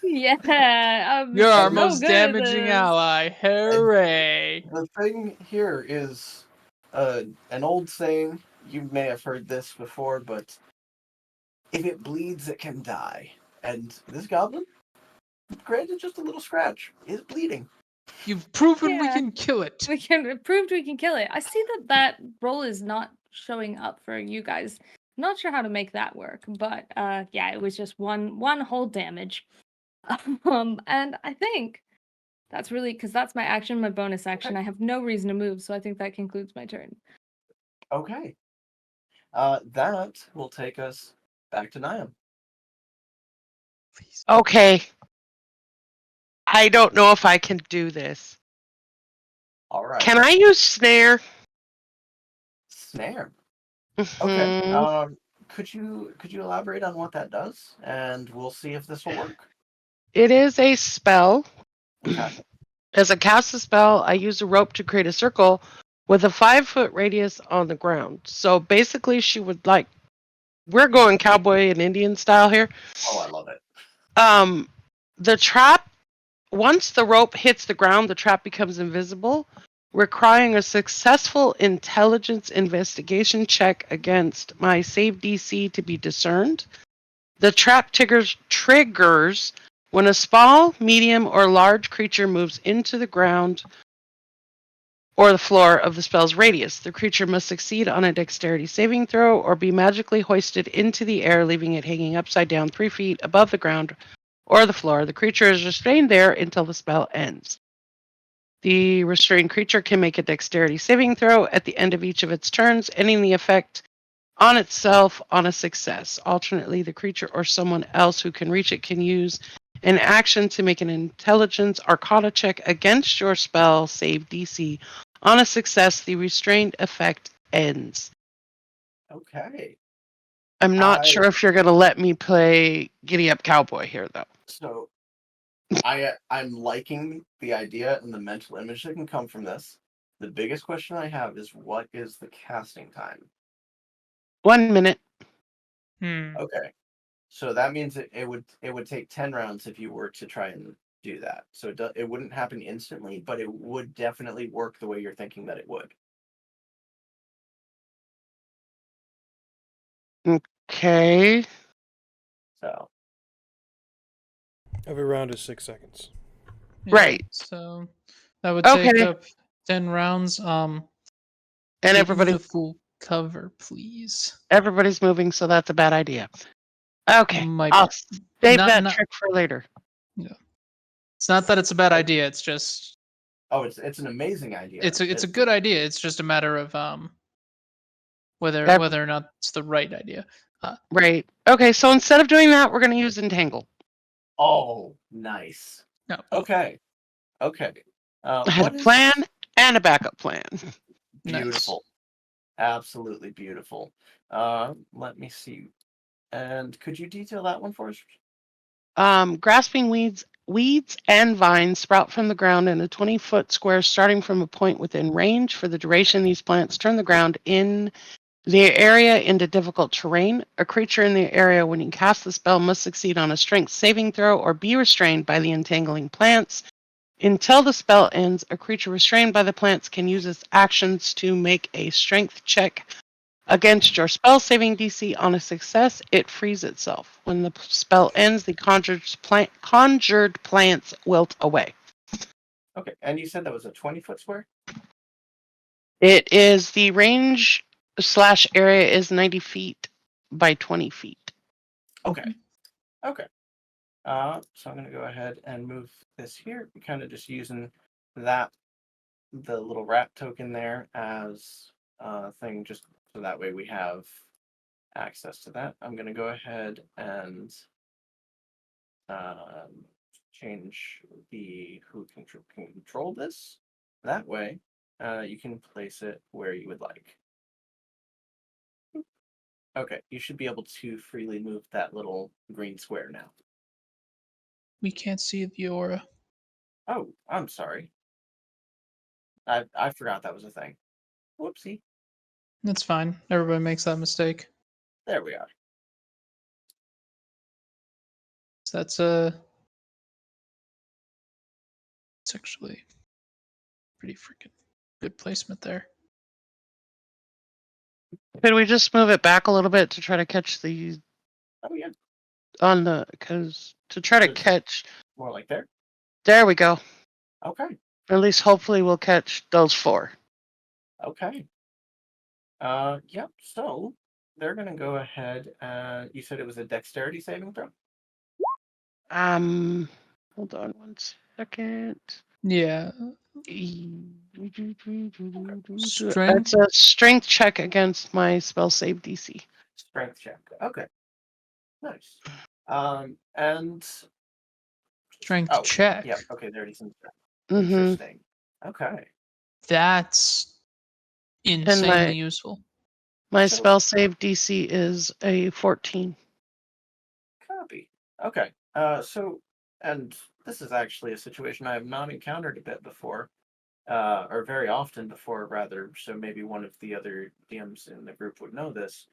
Yeah. You're our most damaging ally. Hooray. The thing here is an old saying. You may have heard this before, but if it bleeds, it can die. And this goblin, granted just a little scratch, is bleeding. You've proven we can kill it. Proved we can kill it. I see that roll is not showing up for you guys. I'm not sure how to make that work, but yeah, it was just one whole damage. And I think that's really because that's my action, my bonus action. I have no reason to move, so I think that concludes my turn. Okay. That will take us back to NIAM. Okay. I don't know if I can do this. All right. Can I use snare? Snare. Mm-hmm. Okay. Could you elaborate on what that does, and we'll see if this will work. It is a spell. Okay. As I cast a spell, I use a rope to create a circle with a 5-foot radius on the ground. So basically, she would we're going cowboy and Indian style here. Oh, I love it. The trap, once the rope hits the ground, the trap becomes invisible. requiring a successful intelligence investigation check against my save DC to be discerned. The trap triggers when a small, medium, or large creature moves into the ground or the floor of the spell's radius. The creature must succeed on a dexterity saving throw or be magically hoisted into the air, leaving it hanging upside down 3 feet above the ground or the floor. The creature is restrained there until the spell ends. The restrained creature can make a dexterity saving throw at the end of each of its turns, ending the effect on itself on a success. Alternately, the creature or someone else who can reach it can use an action to make an intelligence arcana check against your spell save DC. On a success, the restrained effect ends. Okay. I'm not sure if you're going to let me play Giddy Up Cowboy here, though. So I'm liking the idea and the mental image that can come from this. The biggest question I have is, what is the casting time? 1 minute. Okay. So that means it would take 10 rounds if you were to try and do that. So it wouldn't happen instantly, but it would definitely work the way you're thinking that it would. Okay. So Every round is 6 seconds. Yeah, right. So that would take up 10 rounds. And everybody, the full cover, please. Everybody's moving, so that's a bad idea. Okay, I'll save that trick for later. Yeah, it's not that it's a bad idea. It's just it's an amazing idea. It's a good idea. It's just a matter of whether or not it's the right idea. Right. Okay, so instead of doing that, we're going to use Entangle. Oh, nice. No. Okay. I had a plan and a backup plan. Beautiful. Nice. Absolutely beautiful. Let me see. And could you detail that one for us? Grasping weeds and vines sprout from the ground in a 20-foot square starting from a point within range. For the duration, these plants turn the ground in the area into difficult terrain. A creature in the area when you cast the spell must succeed on a strength saving throw or be restrained by the entangling plants. Until the spell ends, a creature restrained by the plants can use its actions to make a strength check against your spell saving DC. On a success, it frees itself. When the spell ends, the conjured plants wilt away. Okay, and you said that was a 20-foot square? It is the range / area is 90 feet by 20 feet. Okay. So I'm going to go ahead and move this here, kind of just using the little rat token there as a thing, just so that way we have access to that. I'm going to go ahead and change who can control this. That way, you can place it where you would like. Okay, you should be able to freely move that little green square now. We can't see the aura. Oh, I'm sorry. I forgot that was a thing. Whoopsie. That's fine. Everybody makes that mistake. There we are. So it's actually pretty freaking good placement there. Could we just move it back a little bit to try to catch the? Oh yeah. To try to catch. More like there. There we go. Okay. At least hopefully we'll catch those 4. Okay. Yep. So they're gonna go ahead. You said it was a dexterity saving throw? Hold on 1 second. Yeah. It's a strength check against my spell save DC. Strength check. Okay. Nice. And strength check. Yeah. Okay. There it is. Interesting. Okay. That's insanely useful. My spell save DC is a 14. Copy. Okay. And this is actually a situation I have not encountered a bit before, or very often before, rather. So maybe one of the other DMs in the group would know this.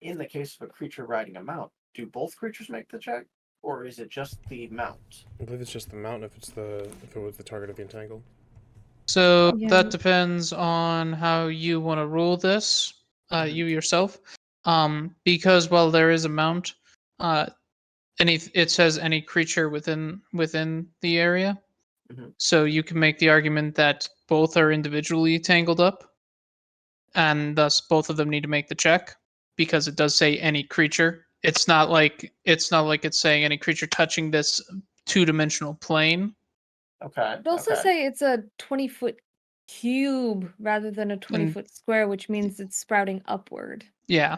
In the case of a creature riding a mount, do both creatures make the check, or is it just the mount? I believe it's just the mount if it was the target of the entangle. So Yeah. that depends on how you want to rule this, you yourself. Because while there is a mount, it says any creature within the area. Mhm. So you can make the argument that both are individually tangled up, and thus both of them need to make the check because it does say any creature. It's not like it's saying any creature touching this two-dimensional plane. Okay. I'd also Okay. say it's a 20-foot cube rather than a And 20-foot square, which means it's sprouting upward. yeah.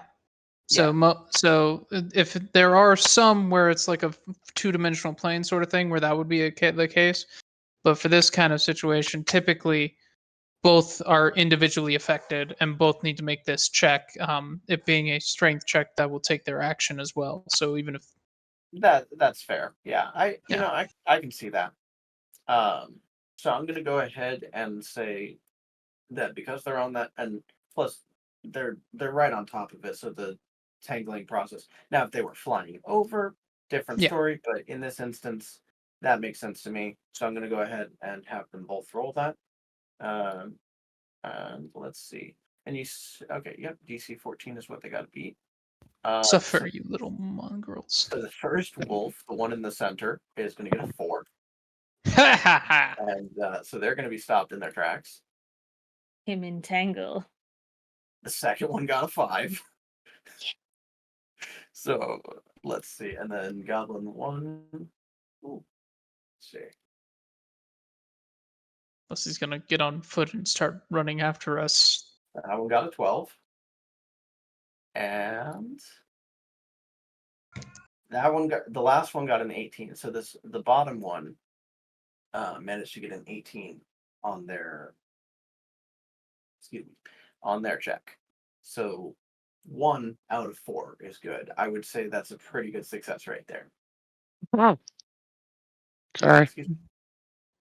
Yeah. So if there are some where it's like a two-dimensional plane sort of thing where that would be the case, but for this kind of situation, typically both are individually affected and both need to make this check. It being a strength check that will take their action as well. So even if That's fair. Yeah. yeah, I can see that. So I'm gonna go ahead and say that because they're on that, and plus they're right on top of it, so the tangling process. Now, if they were flying over, different yeah. story. But in this instance, that makes sense to me. So I'm gonna go ahead and have them both roll that. Um, and let's see. And okay? Yep. DC 14 is what they got to beat. Suffer, you little mongrels. So the first wolf, the one in the center, is going to get a 4. Ha ha ha! And so they're going to be stopped in their tracks. Him entangle. The second one got a 5. So let's see. And then Goblin 1. Ooh, let's see. Unless he's gonna get on foot and start running after us. That one got a 12. And that one the last one got an 18. So the bottom one managed to get an 18 on their check. So 1 out of 4 is good. I would say that's a pretty good success rate there. Oh. Sorry. Excuse me.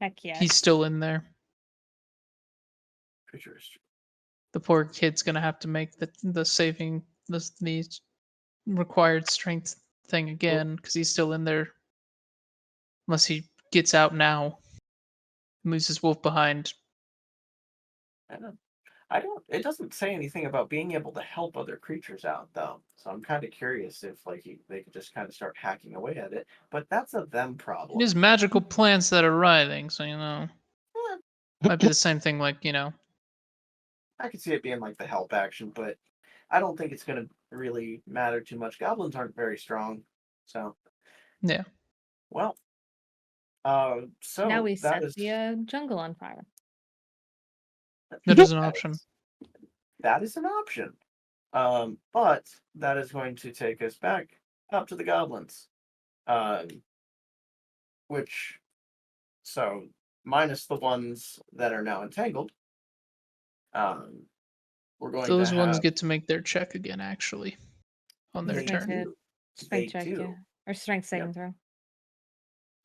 Heck yeah. He's still in there. Creature is The poor kid's gonna have to make the saving the required strength thing again because he's still in there. Unless he gets out now, leaves his wolf behind. I don't. It doesn't say anything about being able to help other creatures out, though. So I'm kind of curious if, like, they could just kind of start hacking away at it. But that's a them problem. It is magical plants that are writhing, so might be the same thing. Like I could see it being like the help action, but I don't think it's going to really matter too much. Goblins aren't very strong, so yeah. well. So now we that set is the jungle on fire. That is an option. That is an option. But that is going to take us back up to the goblins. Which, so minus the ones that are now entangled. We're going Those to ones have, get to make their check again, actually, on their They turn. do. They Strength check, do. yeah. Or strength saving throw.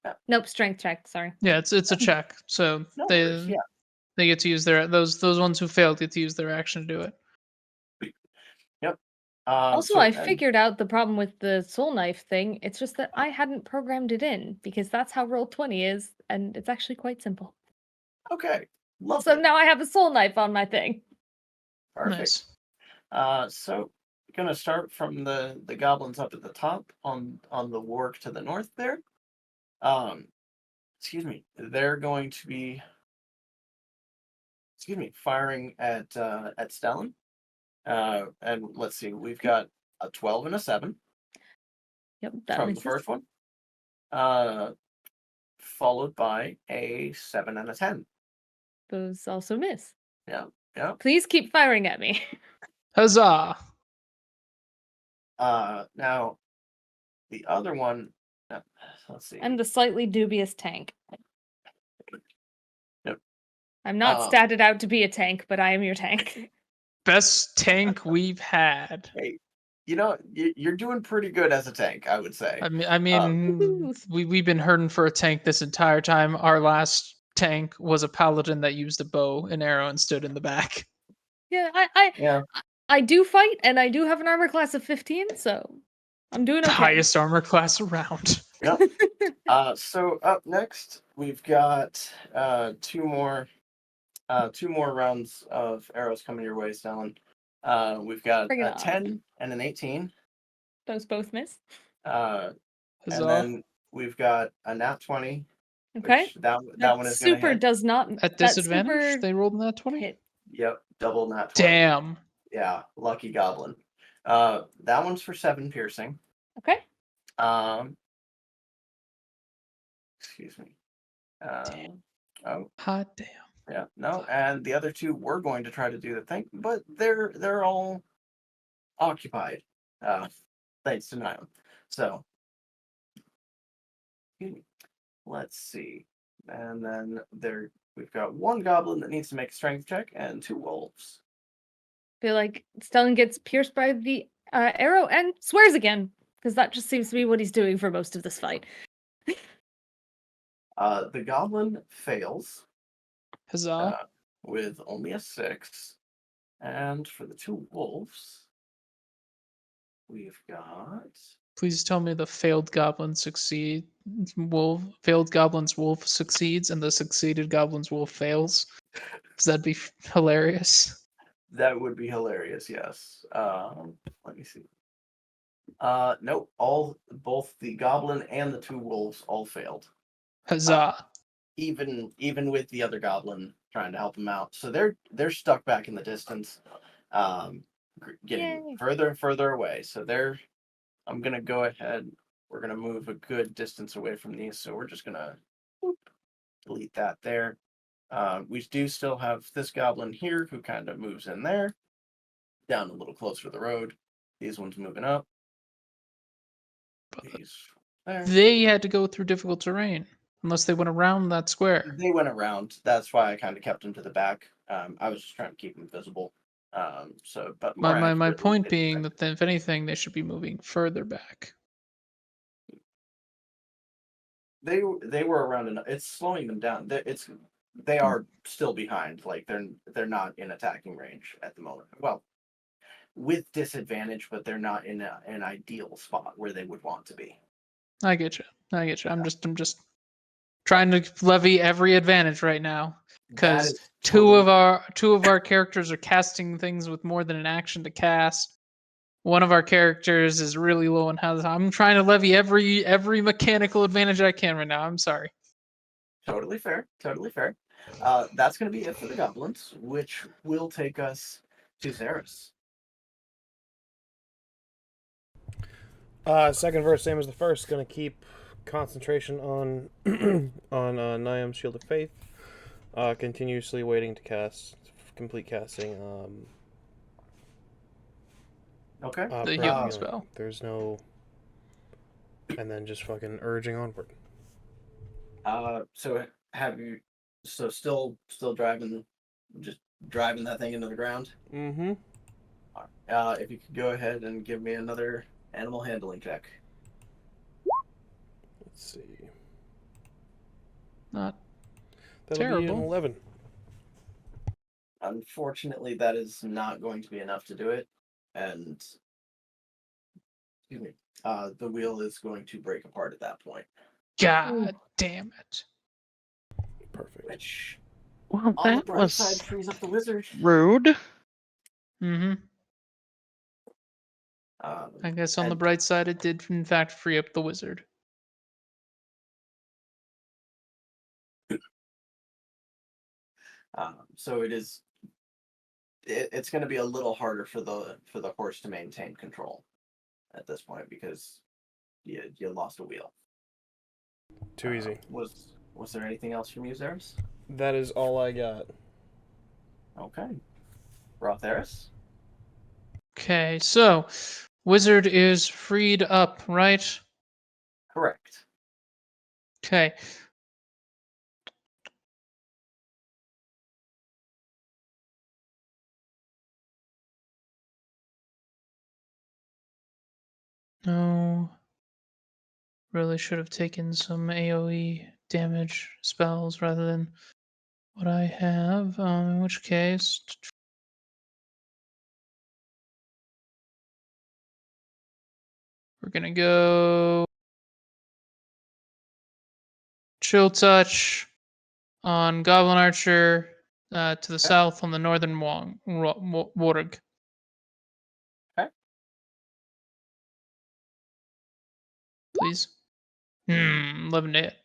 Yeah. Nope, strength check, sorry. Yeah, it's a check. So No worries, yeah. they get to use those ones who failed get to use their action to do it. Yep. Also, So- I figured out the problem with the soul knife thing. It's just that I hadn't programmed it in because that's how Roll20 is, and it's actually quite simple. Okay. Lovely. So now I have a soul knife on my thing. Perfect. Nice. So gonna start from the goblins up at the top on the warg to the north there. Excuse me. They're going to be firing at Stellan. And let's see, we've got a 12 and a 7 Yep, that from the misses. first one. Followed by a 7 and a 10. Those also miss. Yeah. Please keep firing at me. Huzzah! Now the other one, let's see. I'm the slightly dubious tank. Yep. I'm not statted out to be a tank, but I am your tank. Best tank we've had. Hey, you're doing pretty good as a tank, I would say. I mean, we've been hurting for a tank this entire time. Our last tank was a paladin that used a bow and arrow and stood in the back. Yeah, Yeah. I do fight, and I do have an armor class of 15, so I'm doing okay. Highest armor class around. Yep. So up next, we've got 2 more 2 more rounds of arrows coming your way, Stellan. We've got Bring it a on. 10 and an 18. Those both miss. And Huzzah. then we've got a nat 20. Okay. Which that That one is going to super hit. does not. At that disadvantage, super they rolled in that 20? hit. Yep, double nat 20. Damn. Yeah, lucky goblin. That one's for 7 piercing. Okay. Excuse me. Damn. Oh, Hot damn. yeah, no, and the other 2 were going to try to do the thing, but they're all occupied. Thanks to NIAM. So, let's see. And then we've got 1 goblin that needs to make a strength check and 2 wolves. Feel like Stellan gets pierced by the arrow and swears again, because that just seems to be what he's doing for most of this fight. The goblin fails Huzzah. with only a 6. And for the 2 wolves, we've got... Please tell me the failed goblin failed goblin's wolf succeeds and the succeeded goblin's wolf fails. Because that'd be hilarious. That would be hilarious, yes. Let me see. Nope. Both the goblin and the 2 wolves all failed. Huzzah. Even with the other goblin trying to help them out. So they're stuck back in the distance, getting Yay. further and further away. So I'm gonna go ahead. We're gonna move a good distance away from these. So we're just gonna delete that there. We do still have this goblin here who kind of moves in there, down a little closer to the road. These ones moving up. These there. They had to go through difficult terrain. Unless they went around that square. They went around. That's why I kind of kept them to the back. I was just trying to keep them visible. But My point being that if anything, they should be moving further back. they were around enough. It's slowing them down. They are still behind. Like they're not in attacking range at the moment. Well, with disadvantage, but they're not in an ideal spot where they would want to be. I get you. I'm just trying to levy every advantage right now because two of our characters are casting things with more than an action to cast. One of our characters is really low in health. I'm trying to levy every mechanical advantage I can right now. I'm sorry. Totally fair. That's going to be it for the goblins, which will take us to ZERRIS. Second verse, same as the first. Gonna keep concentration on NIAM's Shield of Faith. Continuously waiting to complete casting. Okay. The healing spell. There's no, and then just fucking urging onward. So still driving, just driving that thing into the ground? Mm-hmm. If you could go ahead and give me another animal handling check. Let's see. Not That'll be an terrible. 11. Unfortunately, that is not going to be enough to do it, and excuse me, the wheel is going to break apart at that point. God damn it. Perfect. Which, Well, on the that bright was side, frees up the wizard. rude. Mm-hmm. I guess on the and- bright side, it did in fact free up the wizard. So it's going to be a little harder for the horse to maintain control at this point because you lost a wheel. Too easy. Was there anything else from you, ZERRIS? That is all I got. Okay. RA-THERIS? Okay, so wizard is freed up, right? Correct. Okay. No. Really should have taken some AoE damage spells rather than what I have. In which case, we're gonna go Chill Touch on Goblin Archer to the south on the northern Warg. Okay. Please. 11 to hit.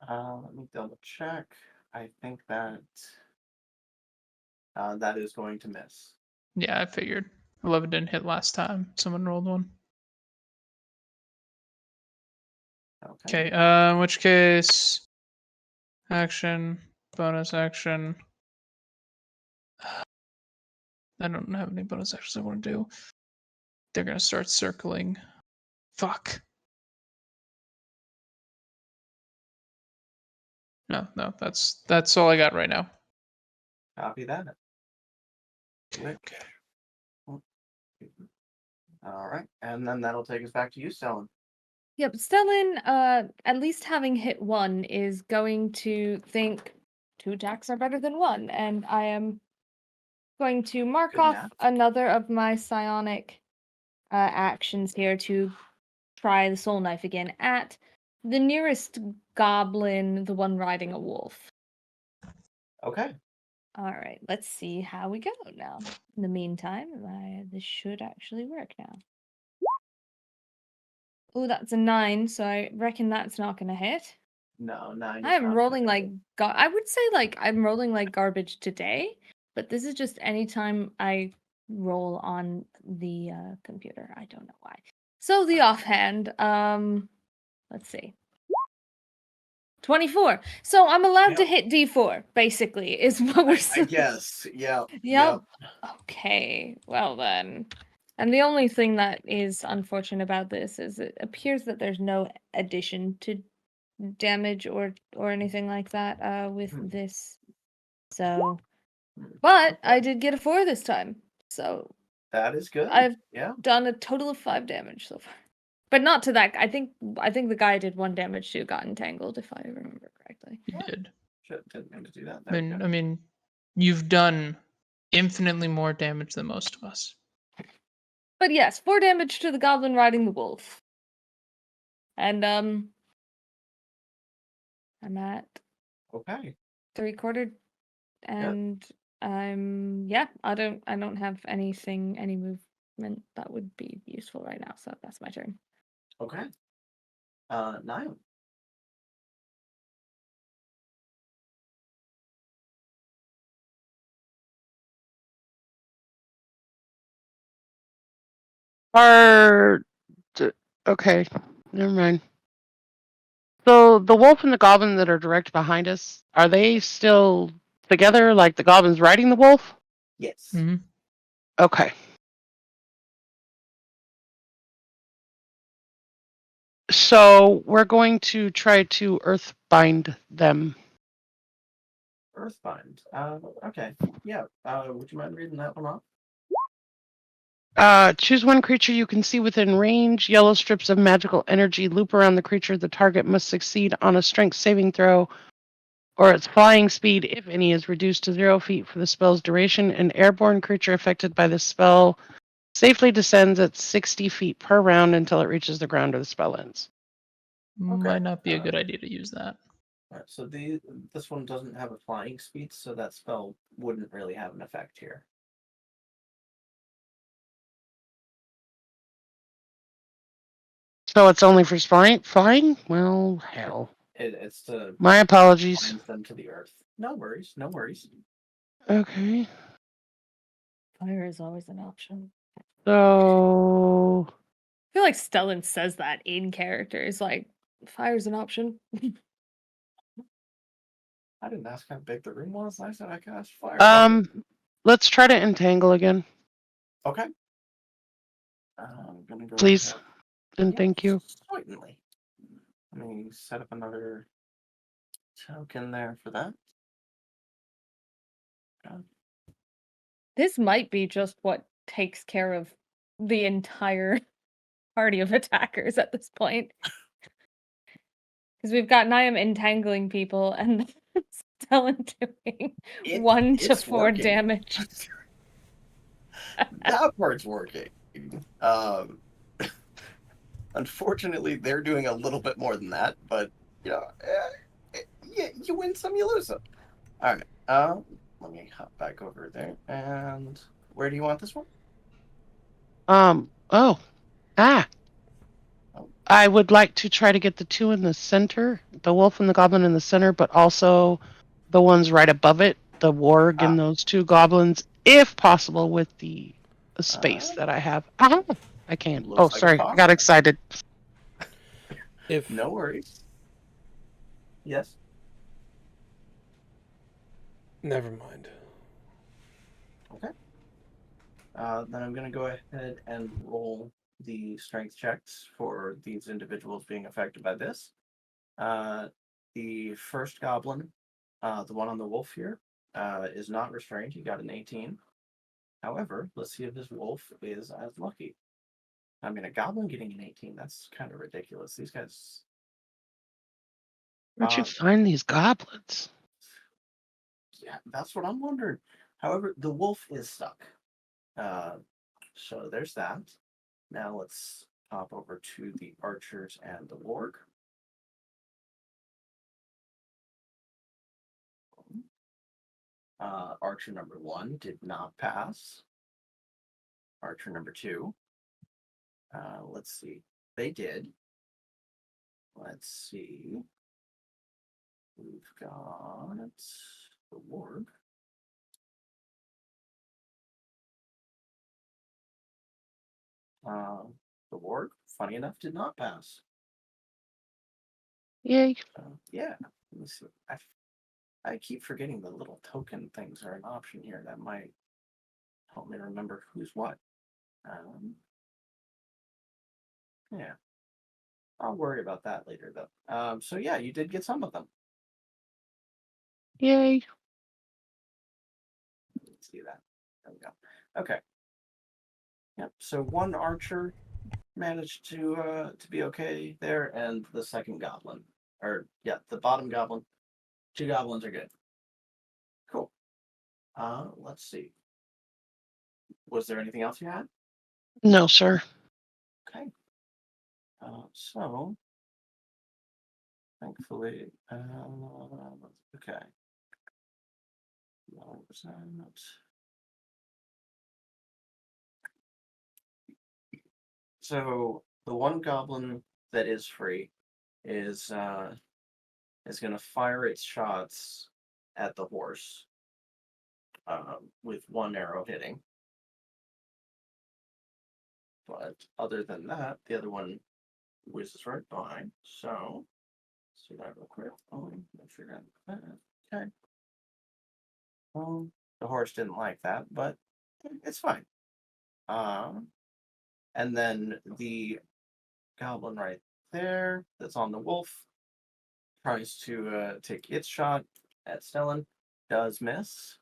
Let me double check. I think that that is going to miss. Yeah, I figured. 11 didn't hit last time. Someone rolled one. Okay, in which case, action, bonus action. I don't have any bonus actions I want to do. They're gonna start circling. Fuck. No, that's all I got right now. Copy that. Which, all right, and then that'll take us back to you, Stellan. Yep, Stellan, at least having hit 1, is going to think 2 attacks are better than 1, and I am going to mark Good off math. another of my psionic actions here to try the soul knife again at the nearest goblin, the one riding a wolf. Okay. All right, let's see how we go now. In the meantime, this should actually work now. Oh, that's a 9, so I reckon that's not going to hit. No, 9. I am rolling like I would say like I'm rolling like garbage today, but this is just anytime I roll on the computer. I don't know why. So the offhand, let's see. 24. So I'm allowed to Yep. hit D4, basically, is what we're I saying. guess. Yeah. Yep. Okay. Well then. And the only thing that is unfortunate about this is it appears that there's no addition to damage or anything like that with this. So, but I did get a 4 this time. So That is good. I've Yeah. done a total of 5 damage so far. But not to that. I think the guy did 1 damage to got entangled, if I remember correctly. You did. Didn't mean to do that. I mean, you've done infinitely more damage than most of us. But yes, 4 damage to the goblin riding the wolf. And I'm at Okay. 3/4, and I don't have any movement that would be useful right now, so that's my turn. Okay. NIAM. Okay, never mind. So the wolf and the goblin that are direct behind us, are they still together, like the goblin's riding the wolf? Yes. Mm-hmm. Okay. So we're going to try to earthbind them. Earthbind. Okay. Yeah. Would you mind reading that one off? Choose one creature you can see within range. Yellow strips of magical energy loop around the creature. The target must succeed on a strength saving throw, or its flying speed, if any, is reduced to 0 feet for the spell's duration. An airborne creature affected by the spell safely descends at 60 feet per round until it reaches the ground or the spell ends. Might not be a good idea to use that. All right, so this one doesn't have a flying speed, so that spell wouldn't really have an effect here. So it's only for flying? Well, hell. It's to My apologies. bind them to the earth. No worries. No worries. Okay. Fire is always an option. So I feel like Stellan says that in character. It's like, fire's an option. I didn't ask how big the room was. I said I cast fire. Let's try to entangle again. Okay. I'm gonna go. Please. ahead. And Yeah, thank you. Certainly. Let me set up another token there for that. This might be just what takes care of the entire party of attackers at this point. Because we've got NIAM entangling people and Stellan doing 1 to 4 working. damage. That part's working. Unfortunately, they're doing a little bit more than that, but you know, you win some, you lose some. All right. Let me hop back over there. And where do you want this one? Oh. I would like to try to get the two in the center, the wolf and the goblin in the center, but also the ones right above it, the warg and those two goblins, if possible, with the space that I have. I can't. Looks Oh, like it's sorry. I possible. got excited. If No worries. Yes. never mind. Okay. Then I'm going to go ahead and roll the strength checks for these individuals being affected by this. The first goblin, the one on the wolf here, is not restrained. He got an 18. However, let's see if this wolf is as lucky. I mean, a goblin getting an 18, that's kind of ridiculous. These guys... Where'd you find these goblins? Yeah, that's what I'm wondering. However, the wolf is stuck. So there's that. Now let's hop over to the archers and the warg. Archer number 1 did not pass. Archer number 2. Let's see. They did. Let's see. We've got the warg. The warg, funny enough, did not pass. Yay. Yeah. Let me see. I keep forgetting the little token things are an option here. That might help me remember who's what. Yeah. I'll worry about that later, though. So yeah, you did get some of them. Yay. Let's see that. There we go. Okay. Yep. So one archer managed to be okay there, and the second goblin, or yeah, the bottom goblin. 2 goblins are good. Cool. Let's see. Was there anything else you had? No, sir. Okay. So thankfully, okay. What was that? So the one goblin that is free is going to fire its shots at the horse with 1 arrow hitting. But other than that, the other one whizzes right by. So let's do that real quick. Make sure that. Okay. Well, the horse didn't like that, but it's fine. And then the goblin right there that's on the wolf tries to take its shot at Stellan, does miss.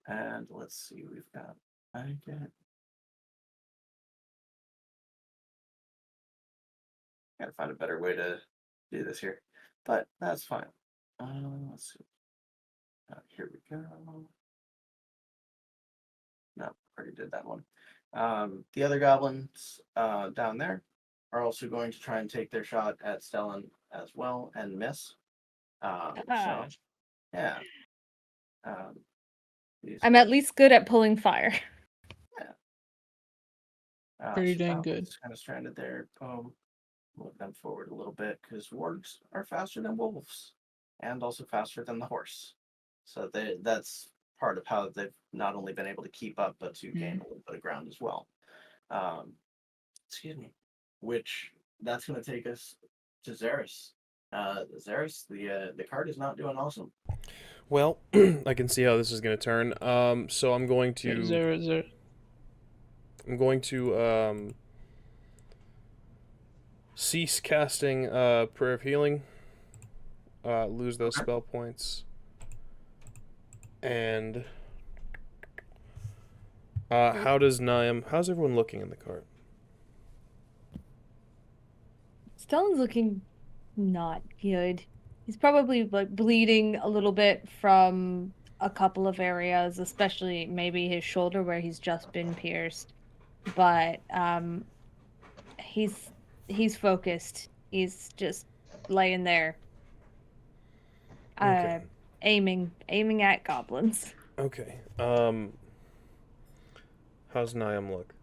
And let's see, we've got gotta find a better way to do this here, but that's fine. Let's see. Here we go. No, already did that one. The other goblins down there are also going to try and take their shot at Stellan as well and miss. So, yeah. I'm at least good at pulling fire. Pretty so dang that good. one's kind of stranded there. Move them forward a little bit because wargs are faster than wolves and also faster than the horse. So that's part of how they've not only been able to keep up, but to gain a little bit of ground as well. Excuse me. Which that's going to take us to ZERRIS. ZERRIS, the card is not doing awesome. Well, I can see how this is going to turn. So I'm going to cease casting Prayer of Healing. Lose those spell points. And how's everyone looking in the cart? Stellan's looking not good. He's probably like bleeding a little bit from a couple of areas, especially maybe his shoulder where he's just been pierced. But he's focused. He's just laying there. Okay. aiming at goblins. Okay. How's NIAM look?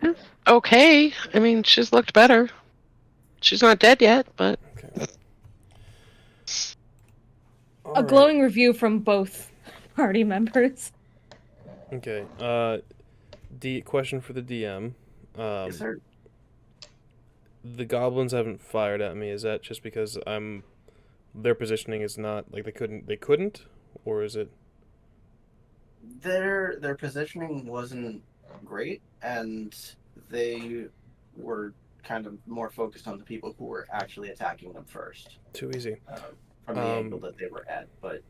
It's okay. I mean, she's looked better. She's not dead yet, but Okay. A glowing review from both party members. Okay. Question for the DM. Yes, sir. The goblins haven't fired at me. Is that just because their positioning is not like they couldn't, or is it? Their positioning wasn't great, and they were kind of more focused on the people who were actually attacking them first. Too easy. From the angle that they were at, but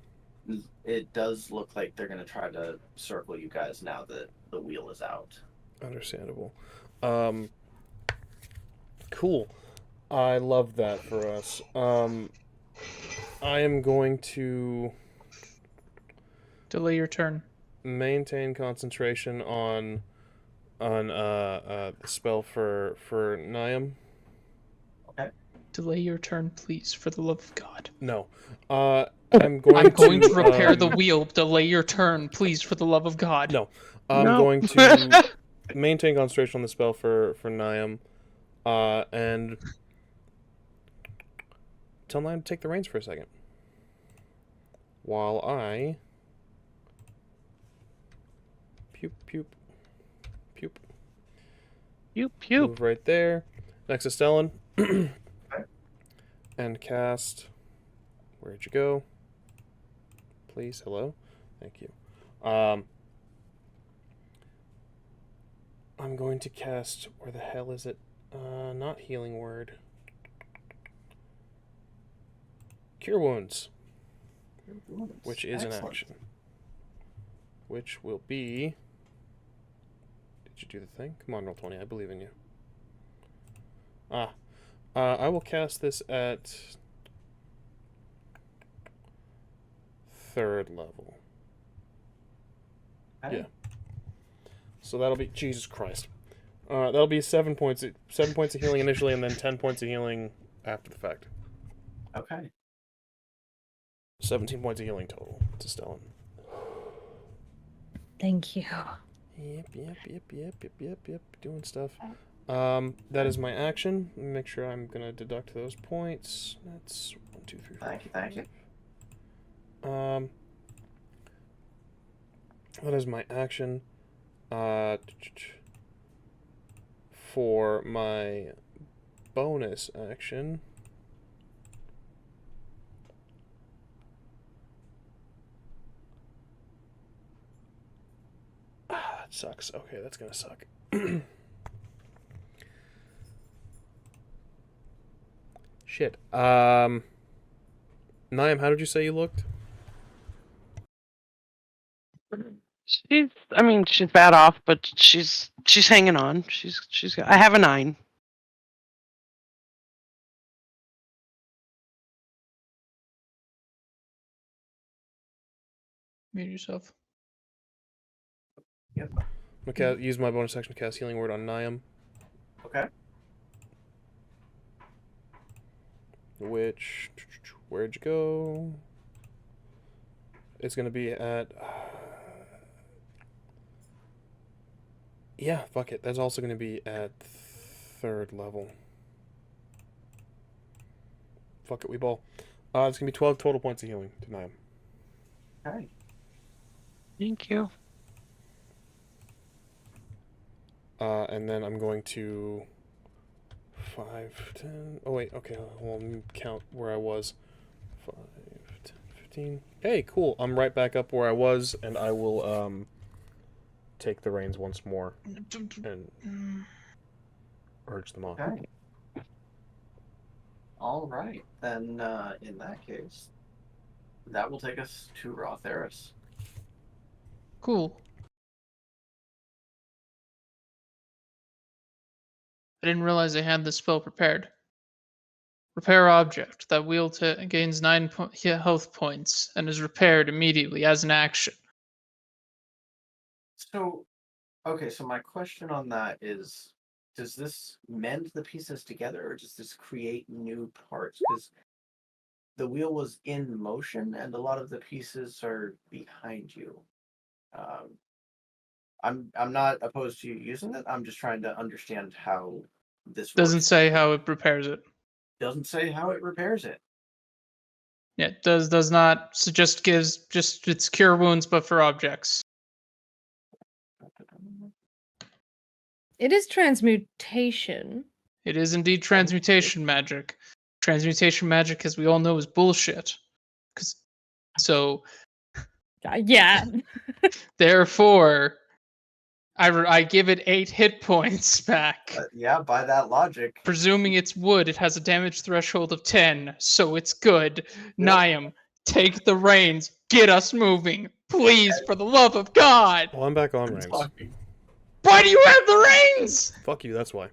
it does look like they're going to try to circle you guys now that the wheel is out. Understandable. Cool. I love that for us. I am going to Delay your turn. maintain concentration on the spell for NIAM. Delay your turn, please, for the love of God. No. I'm going to repair the wheel. Delay your turn, please, for the love of God. No. I'm No. going to maintain concentration on the spell for NIAM. And tell NIAM to take the reins for a second. While I Pew. Move right there. Next to Stellan. And cast. Where'd you go? Please, hello. Thank you. I'm going to cast. Where the hell is it? Not healing word. Cure wounds, which is an action. Which will be. Did you do the thing? Come on, roll 20. I believe in you. I will cast this at 3rd level. Okay. Yeah. So that'll be Jesus Christ. That'll be 7 points. 7 points of healing initially, and then 10 points of healing after the fact. Okay. 17 points of healing total to Stellan. Thank you. Yep. Doing stuff. That is my action. Let me make sure I'm gonna deduct those points. That's 1, 2, 3, 4. Thank you. That is my action. For my bonus action. That sucks. Okay, that's gonna suck. Shit. NIAM, how did you say you looked? She's bad off, but she's hanging on. I have a 9. Mute yourself. Yep. I'm gonna use my bonus action to cast Healing Word on NIAM. Okay. Which, where'd you go? It's gonna be at. Yeah, fuck it. That's also gonna be at 3rd level. Fuck it, we ball. It's gonna be 12 total points of healing to NIAM. Okay. Thank you. And then I'm going to 5, 10. Oh wait, okay. Well, let me count where I was. 5, 10, 15. Hey, cool. I'm right back up where I was, and I will take the reins once more and urge them on. Okay. All right. Then, in that case, that will take us to RA-THERIS. Cool. I didn't realize I had this spell prepared. Repair object that gains 9 health points and is repaired immediately as an action. So, okay, so my question on that is, does this mend the pieces together, or does this create new parts? Because the wheel was in motion, and a lot of the pieces are behind you. I'm not opposed to you using it. I'm just trying to understand how this Doesn't works. say how it repairs it. Doesn't say how it repairs it. Yeah, it does not. So just gives it's cure wounds, but for objects. It is transmutation. It is indeed transmutation magic. Transmutation magic, as we all know, is bullshit. So Yeah. therefore, I give it 8 hit points back. Yeah, by that logic. Presuming it's wood, it has a damage threshold of 10, so it's good. NIAM, take the reins. Get us moving. Please, for the love of God. Well, I'm back on reins. Why do you have the reins? Fuck you, that's why.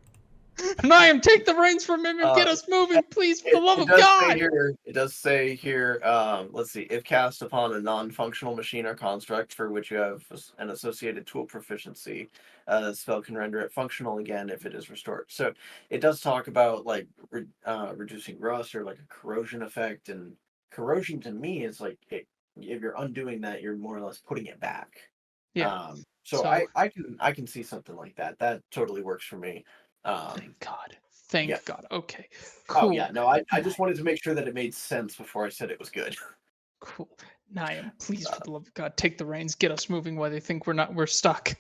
NIAM, take the reins from him and get us moving, please, for the love of God. It does say here, let's see, if cast upon a non-functional machine or construct for which you have an associated tool proficiency, the spell can render it functional again if it is restored. So it does talk about like reducing rust or like a corrosion effect, and corrosion to me is like if you're undoing that, you're more or less putting it back. Yeah. So I can see something like that. That totally works for me. Thank God. Thank yeah. God. Okay. Cool. Oh yeah, no, I just wanted to make sure that it made sense before I said it was good. Cool. NIAM, please, for the love of God, take the reins, get us moving while they think we're stuck.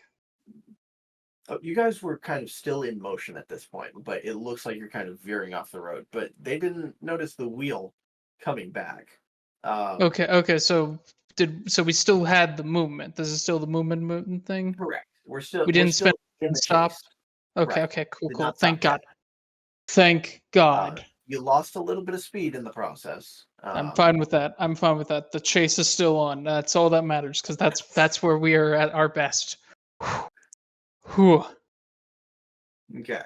Oh, you guys were kind of still in motion at this point, but it looks like you're kind of veering off the road. But they didn't notice the wheel coming back. Okay. So we still had the movement. This is still the movement thing. Correct. We didn't spend stop. Okay. Right. Okay. Cool. Did Cool. not Thank stop God. Thank God. You lost a little bit of speed in the process. I'm fine with that. The chase is still on. That's all that matters, because that's where we are at our best. Whew. Okay.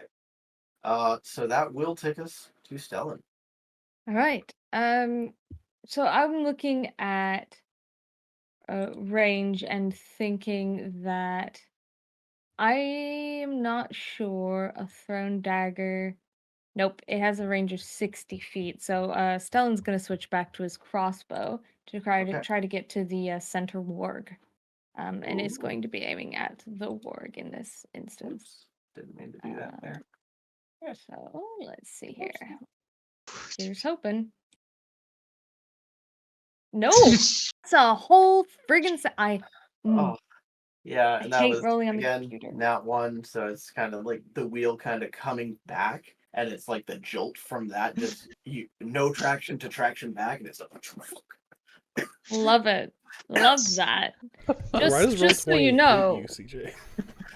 So that will take us to Stellan. All right. So I'm looking at range and thinking that I am not sure a thrown dagger. Nope, it has a range of 60 feet. So Stellan's gonna switch back to his crossbow to try to get to the center warg, and is going to be aiming at the warg in this instance. Oops. Didn't mean to do that there. So let's see here. Here's hoping. No, it's a whole friggin' Oh, yeah, and that hate was rolling on the again computer. not one. So it's kind of like the wheel kind of coming back, and it's like the jolt from that, just no traction to traction back, and it's like. Love it. Love that. Just so you know, CJ.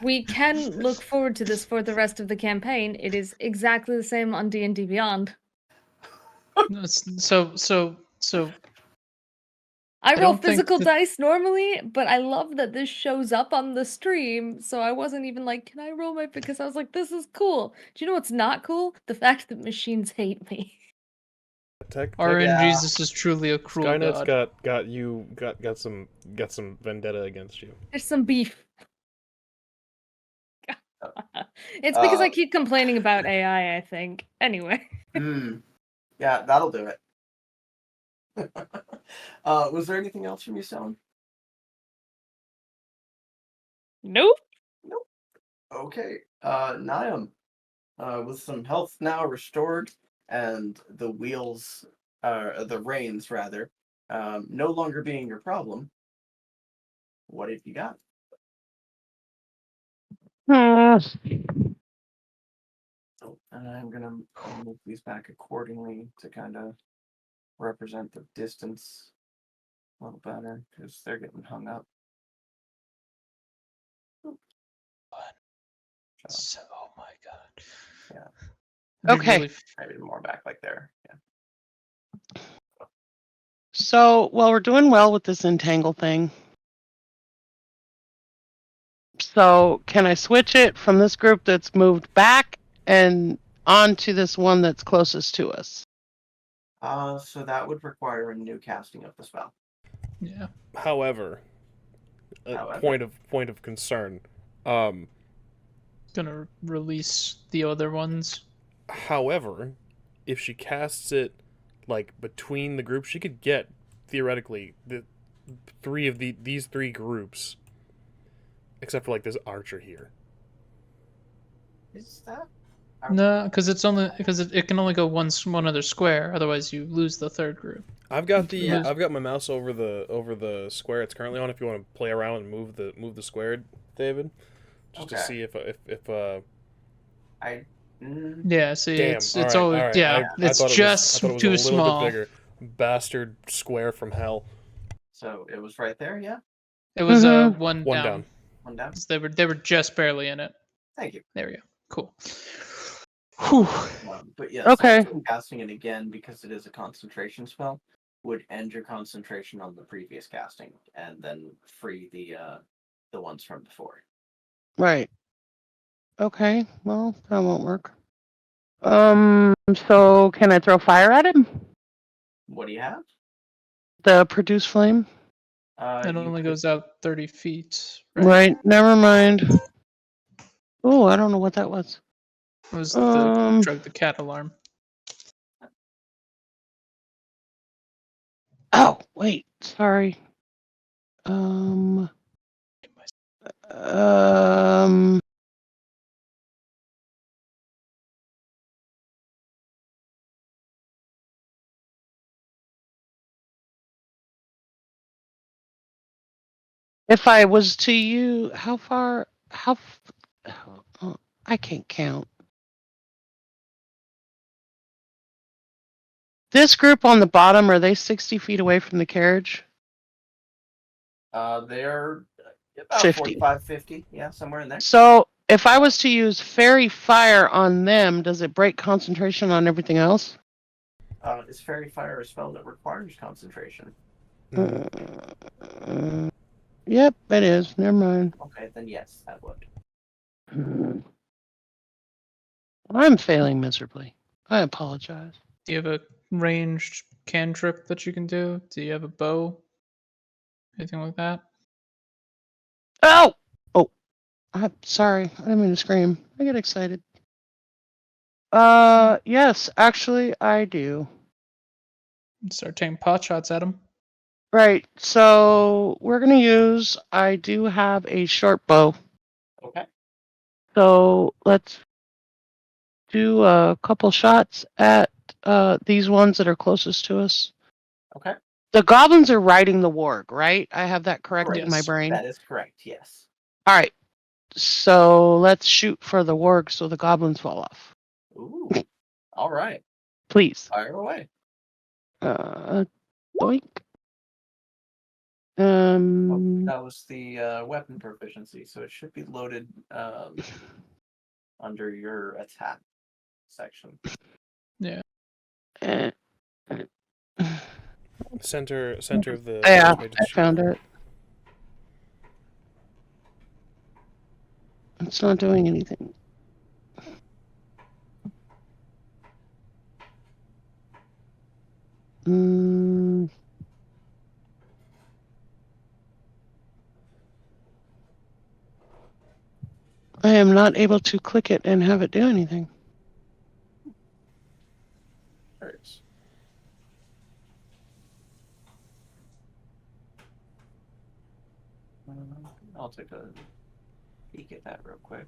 we can look forward to this for the rest of the campaign. It is exactly the same on D&D Beyond. So I roll physical dice normally, but I love that this shows up on the stream, so I wasn't even like, can I roll my... Because I was like, this is cool. Do you know what's not cool? The fact that machines hate me. RNGesus is truly a cruel Skynet's god. got some vendetta against you. There's some beef. It's because I keep complaining about AI, I think. Anyway. Yeah, that'll do it. Was there anything else from you, Stellan? Nope. Okay. Niam, with some health now restored and the wheels, the reins rather, no longer being your problem, what have you got? Oh, and I'm gonna move these back accordingly to kind of represent the distance a little better because they're getting hung up. So, oh my God. Yeah. Okay. Maybe more back like there. Yeah. So, well, we're doing well with this entangle thing. So, can I switch it from this group that's moved back and onto this one that's closest to us? So that would require a new casting of the spell. Yeah. However, point of concern. Gonna release the other ones. However, if she casts it like between the groups, she could get theoretically the these three groups, except for like this archer here. Is that? No, because it's only because it can only go one other square. Otherwise, you lose the third group. I've got Yeah. I've got my mouse over the square it's currently on. If you want to play around and move the square, David, just to see if I. Yeah, see, damn, it's all always right. yeah, I it's thought just I thought it was too a little small. bit bigger. Bastard square from hell. So it was right there, yeah. It was Mhm. one One down. down. One down. They were just barely in it. Thank you. There we go. Cool. Whew. But yes, Okay. casting it again because it is a concentration spell would end your concentration on the previous casting and then free the ones from before. Right. Okay. Well, that won't work. So can I throw fire at him? What do you have? The produce flame? It only goes out 30 feet. Right. Never mind. Oh, I don't know what that was. It was the drug the cat alarm. Oh, wait. Sorry. If I was to use, how far, I can't count. This group on the bottom, are they 60 feet away from the carriage? They're about 50. 45, 50. Yeah, somewhere in there. So if I was to use fairy fire on them, does it break concentration on everything else? Is Fairy Fire a spell that requires concentration? Yep, it is. Never mind. Okay, then yes, that would. I'm failing miserably. I apologize. Do you have a ranged cantrip that you can do? Do you have a bow? Anything like that? Oh! Oh, I'm sorry. I didn't mean to scream. I get excited. Yes, actually, I do. Start taking pot shots at him. Right, so we're gonna use, I do have a short bow. Okay. So let's do a couple shots at these ones that are closest to us. Okay. The goblins are riding the warg, right? I have that correct in my Yes. brain. That is correct, yes. All right. So let's shoot for the warg so the goblins fall off. Ooh. All right. Please. Fire away. Doink. That was the weapon proficiency, so it should be loaded under your attack section. Yeah. Center of the. Yeah, I found it. It's not doing anything. I am not able to click it and have it do anything. There it is. I'll take a peek at that real quick.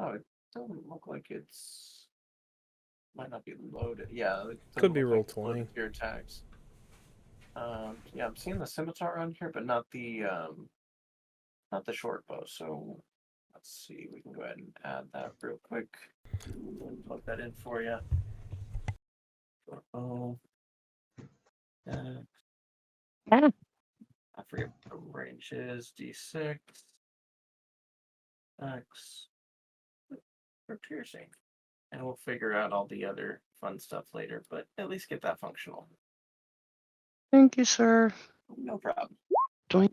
Oh, it doesn't look like it's. Might not be loaded. Yeah, it Could be doesn't look roll like it's 20. loaded for your attacks. Yeah, I'm seeing the scimitar on here, but not the short bow. So let's see. We can go ahead and add that real quick. Plug that in for you. Short bow. I forget what the range is. D6. X. For piercing. And we'll figure out all the other fun stuff later, but at least get that functional. Thank you, sir. No problem. Doink.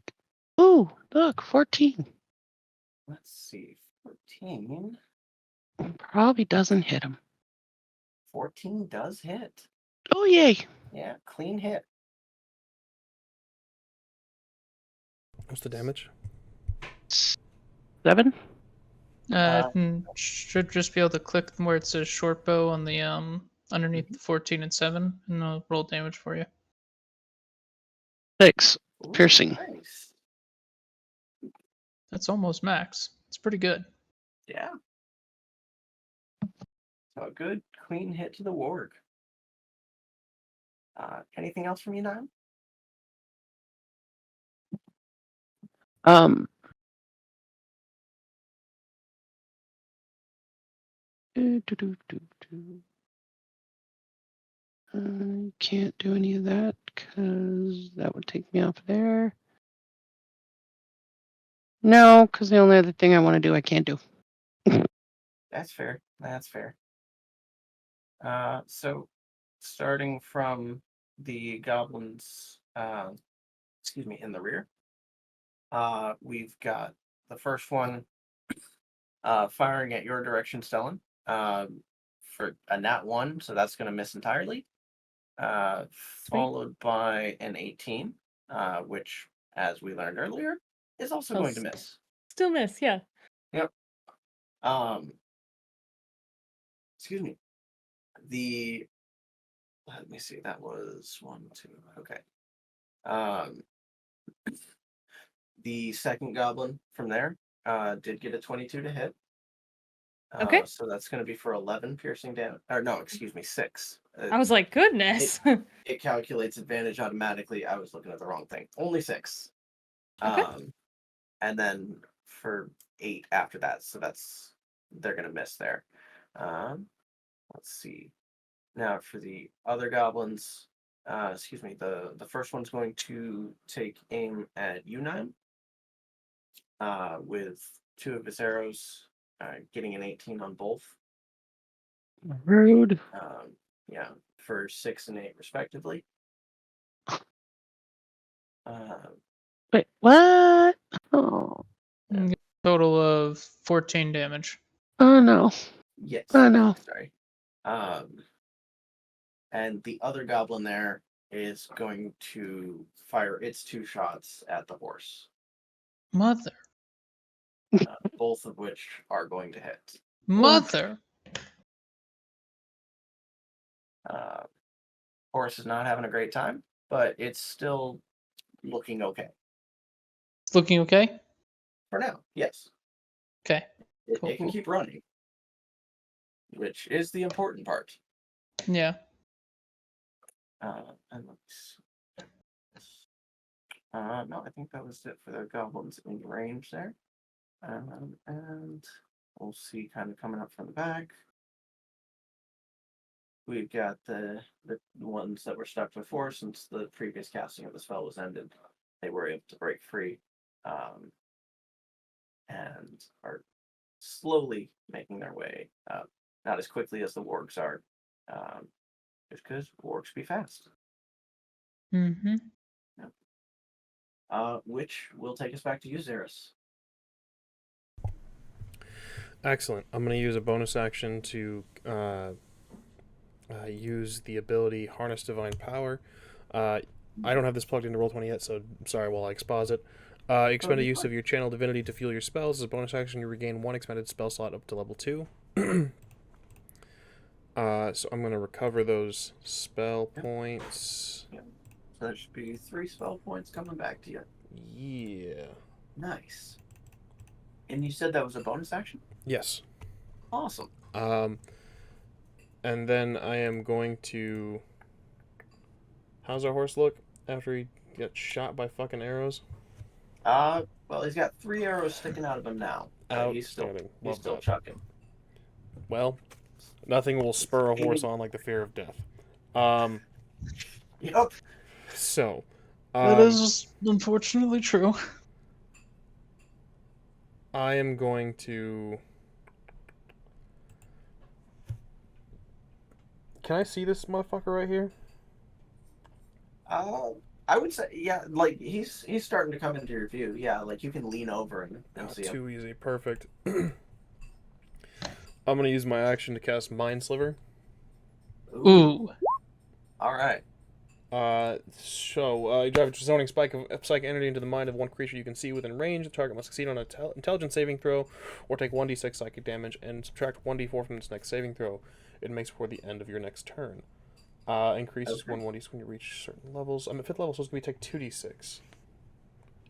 Ooh, look, 14. Let's see. 14. Probably doesn't hit him. 14 does hit. Oh, yay. Yeah, clean hit. What's the damage? 7? Should just be able to click where it says short bow on the underneath the 14 and 7, and I'll roll damage for you. 6. Ooh, Piercing. Nice. That's almost max. It's pretty good. Yeah. So a good clean hit to the warg. Anything else from you, Niam? Um. I can't do any of that because that would take me off there. No, because the only other thing I want to do, I can't do. That's fair. That's fair. So starting from the goblins, in the rear, we've got the first one firing at your direction, Stellan, for a nat 1, so that's going to miss entirely. Followed by an 18, which, as we learned earlier, is also going to miss. Still miss, yeah. Yep. Excuse me. Let me see. That was 1, 2. Okay. The second goblin from there did get a 22 to hit. Okay. So that's going to be for 11 piercing damage. Or no, excuse me, 6. I was like, goodness. It calculates advantage automatically. I was looking at the wrong thing. Only 6. Okay. And then for 8 after that. So they're going to miss there. Let's see. Now for the other goblins, the first one's going to take aim at Unime with 2 of his arrows, getting an 18 on both. Rude. Yeah, for 6 and 8 respectively. Wait, what? Oh. Total of 14 damage. Oh, no. Yes. Oh, no. Sorry. And the other goblin there is going to fire its 2 shots at the horse. Mother. Both of which are going to hit. Mother. Horse is not having a great time, but it's still looking okay. It's looking okay? For now, yes. Okay. It Cool. can keep running, which is the important part. Yeah. And let's no, I think that was it for the goblins in range there. And we'll see kind of coming up from the back. We've got the ones that were stuck before since the previous casting of the spell was ended. They were able to break free and are slowly making their way up. Not as quickly as the wargs are, just because wargs be fast. Mm-hmm. Which will take us back to you, ZERRIS. Excellent. I'm going to use a bonus action to use the ability Harness Divine Power. I don't have this plugged into Roll20 yet, so sorry while I expose it. Expend a use of your Channel Divinity to fuel your spells. As a bonus action, you regain 1 expended spell slot up to level 2. So I'm going to recover those spell points. Yep. So that should be 3 spell points coming back to you. Yeah. Nice. And you said that was a bonus action? Yes. Awesome. And then I am going to... How's our horse look after he gets shot by fucking arrows? Well, he's got 3 arrows sticking out of him now. He's still chucking. Well, nothing will spur a horse on like the fear of death. Yep. So... that is unfortunately true. I am going to... Can I see this motherfucker right here? I would say, yeah, like, he's starting to come into your view. Yeah, like, you can lean over and see him. Too easy. Perfect. I'm going to use my action to cast Mind Sliver. Ooh. All right. You drive a zoning spike of psychic energy into the mind of one creature you can see within range. The target must succeed on an intelligence saving throw, or take 1d6 psychic damage and subtract 1d4 from its next saving throw. It makes before the end of your next turn. Increases Okay. 1d6 when you reach certain levels. I'm at 5th level, so it's going to take 2d6.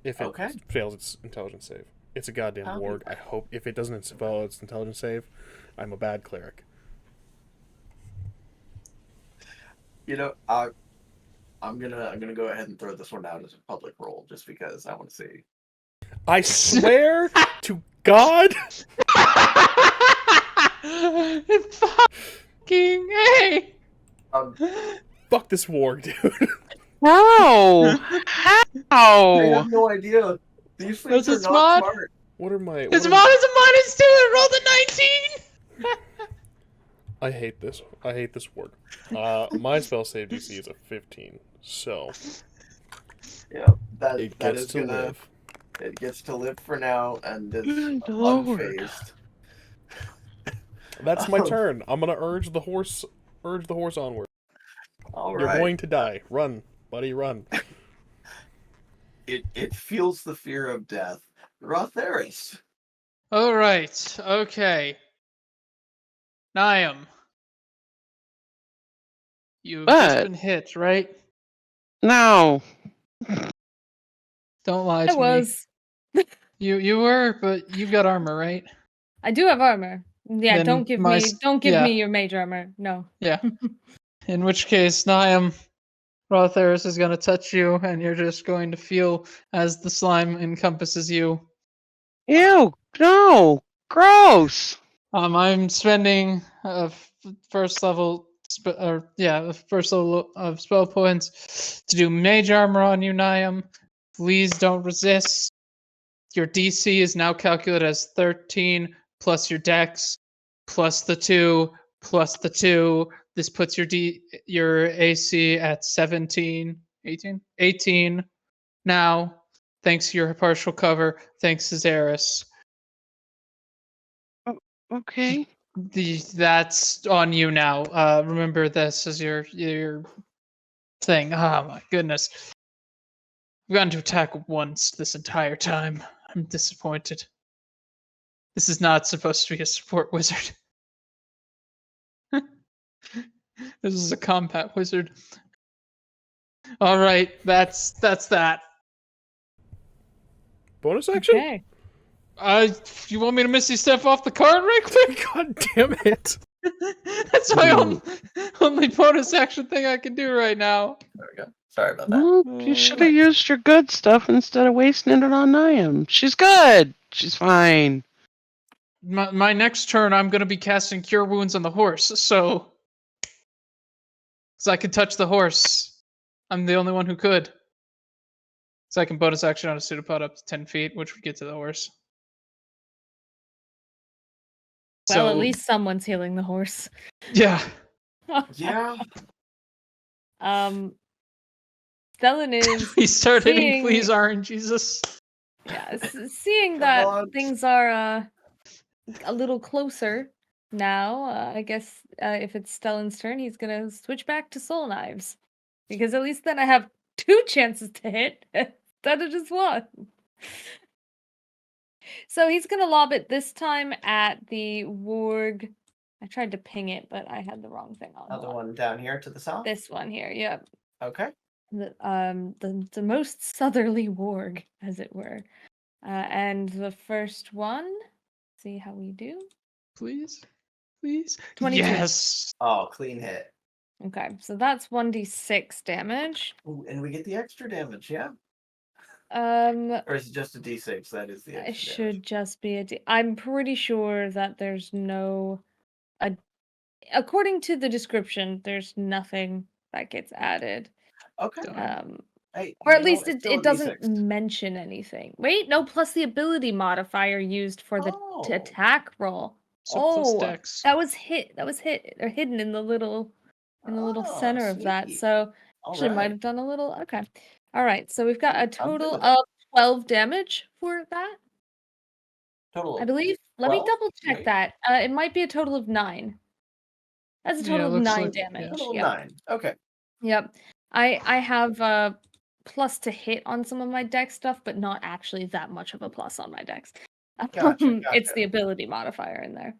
If it Okay. fails its intelligence save. It's a goddamn I'll be warg. I hope if it doesn't fail its intelligence save, I'm a bad cleric. I'm gonna go ahead and throw this one out as a public roll just because I want to see. I swear to God. Fucking hey! Fuck this warg, dude. How? I How? have no idea. These things That's are a not mod? smart. What are my? His what mod are- is a -2 and rolled a 19! I hate this. I hate this warg. My spell save DC is a 15, so Yeah, that it that gets is to gonna. live. It gets to live for now, and it's Good lord. unfazed. That's my turn. I'm gonna urge the horse onward. All You're right. going to die. Run, buddy, run. It feels the fear of death. RA-THERIS. Alright, okay. NIAM. You've just What? been hit, right? No. Don't lie I to me. was. You were, but you've got armor, right? I do have armor. Yeah, Then don't give me your mage armor. No. Yeah. In which case, NIAM, RA-THERIS is going to touch you, and you're just going to feel as the slime encompasses you. Ew. No. Gross. I'm spending first level of spell points to do mage armor on you, Niam. Please don't resist. Your DC is now calculated as 13 plus your dex plus the 2 plus the 2. This puts your AC at 17, 18? 18 now. Thanks to your partial cover. Thanks to ZERRIS. Okay. That's on you now. Remember this as your thing. Oh my goodness. I've gotten to attack once this entire time. I'm disappointed. This is not supposed to be a support wizard. This is a combat wizard. All right, that's that. Bonus action? Okay. You want me to Misty Step off the card right quick? God damn it! That's my only bonus action thing I can do right now. There we go. Sorry about that. Well, you should have used your good stuff instead of wasting it on Niam. She's good. She's fine. My next turn, I'm going to be casting Cure Wounds on the horse, so I can touch the horse. I'm the only one who could. So I can bonus action on a pseudopod up to 10 feet, which would get to the horse. Well, at least someone's healing the horse. Yeah. Yeah. Stellan is We start hitting seeing- please, Jesus. yeah, seeing that on. things are a little closer now. I guess if it's Stellan's turn, he's gonna switch back to soul knives because at least then I have 2 chances to hit instead of just 1. So he's gonna lob it this time at the warg. I tried to ping it, but I had the wrong thing on. Another Hold on. one down here to the south. This one here, yep. Okay. The most southerly warg, as it were. And the first one, see how we do. Please. Please. 22. Yes. Oh, clean hit. Okay, so that's 1d6 damage. Ooh, and we get the extra damage, yeah? It Or is it just a d6? That is the extra should damage. just be I'm pretty sure that there's no. According to the description, there's nothing that gets added. Okay. Hey, Or at you know, least it's still a it doesn't D6. mention anything. Wait, no, plus the ability modifier used for the Oh. attack roll. So plus Oh, dex. that was hidden in the little center of that. Sneaky. So All actually might right. have done a little. Okay. All right. So we've got a I'm good total with of 12 damage for that, Total. I believe. Let me 12? double check Wait. that. It might be a total of 9. That's a Yeah, total of looks 9 like- damage. Total of Yeah. 9. Okay. Yep. I have plus to hit on some of my dex stuff, but not actually that much of a plus on my dex. Gotcha, It's the gotcha. ability modifier in there.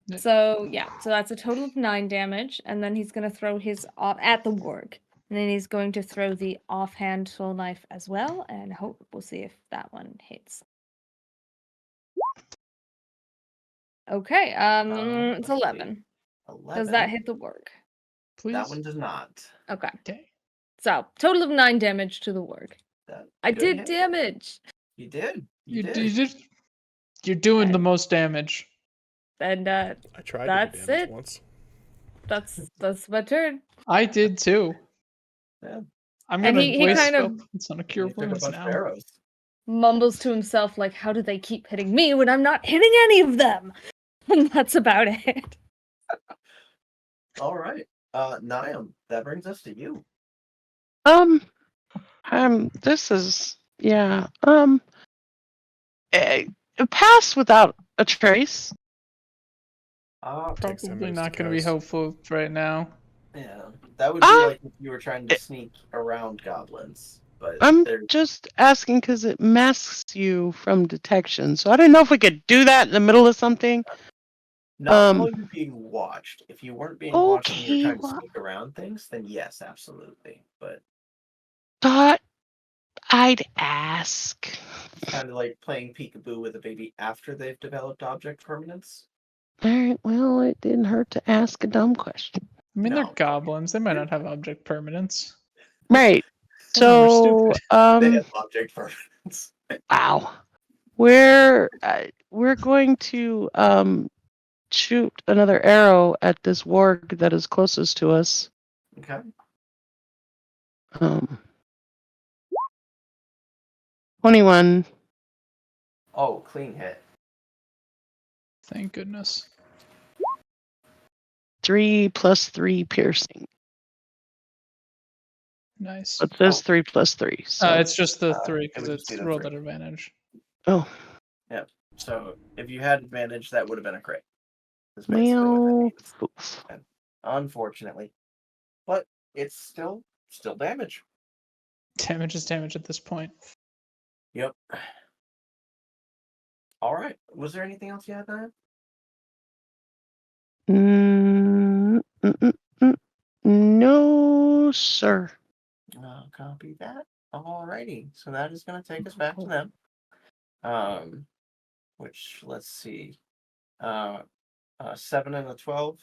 Yeah. So yeah, so that's a total of 9 damage, and then he's gonna throw his at the warg, and then he's going to throw the offhand soul knife as well, and hope we'll see if that one hits. Okay, it's Let's see. 11. 11. Does that hit the warg? Please. That one does not. Okay, Okay. so total of 9 damage to the warg. That I good did hit. damage, You did. You did. did. You're doing the most damage. and I tried to That's do damage it. once. that's my turn. I did too. Yeah. I'm And gonna he waste kind spell of points on a You cure took a wounds bunch of now. arrows. Mumbles to himself like, how do they keep hitting me when I'm not hitting any of them? And that's about it. All right. Niam, that brings us to you. This is a pass without a trace. Takes 10 Probably minutes not to gonna be cast. helpful right now. Yeah, that would be like if you were trying to sneak around goblins. But I'm they're just asking because it masks you from detection. So I didn't know if we could do that in the middle of something. not while you're being watched. If you weren't being watched and you're Okay, trying to well, sneak around things, then yes, absolutely. But thought I'd ask. it's kind of like playing peekaboo with a baby after they've developed object permanence. All right, well, it didn't hurt to ask a dumb question. I mean, they're No. goblins. They might not have object permanence. Right. Some of them are So, stupid. They have object permanence. wow. We're going to shoot another arrow at this warg that is closest to us. Okay. 21. Oh, clean hit. Thank goodness. 3 plus 3 piercing. Nice. It says 3 plus 3. So. It's just the 3 it because would just be it's the rolled 3. at advantage. Oh. Yep. So if you had advantage, that would have been a crit. That's basically what that Well, means. oof. Unfortunately. But it's still damage. Damage is damage at this point. Yep. All right. Was there anything else you had there? No, sir. Copy that. Alrighty. So that is going to take us back to them. Which let's see. 7 and a 12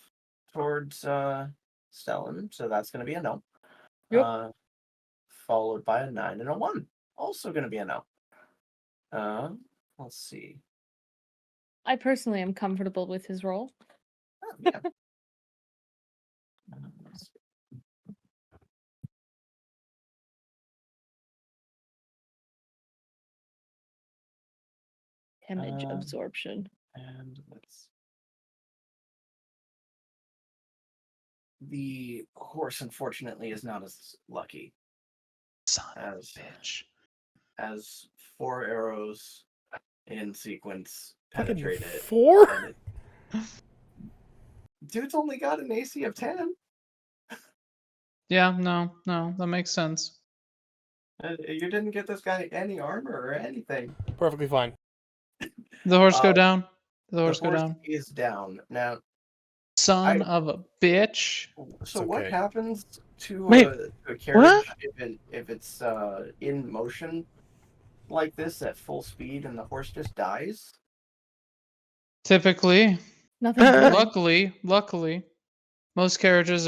towards Stellan. So that's going to be a no. Yep. Followed by a 9 and a 1. Also going to be a no. Let's see. I personally am comfortable with his roll. Yeah. Let's see. Damage absorption. And the horse, unfortunately, is not as lucky. Son of a As bitch. as 4 arrows in sequence Fucking penetrate it. 4? Dude's only got an AC of 10. Yeah, no, that makes sense. You didn't get this guy any armor or anything. Perfectly fine. The horse go Uh, The down. The horse horse go down. is down. Now, Son of a bitch. so It's what okay. happens to Wait, a carriage if it's in motion like this at full speed and the horse just dies? Typically, Nothing good. luckily, most carriages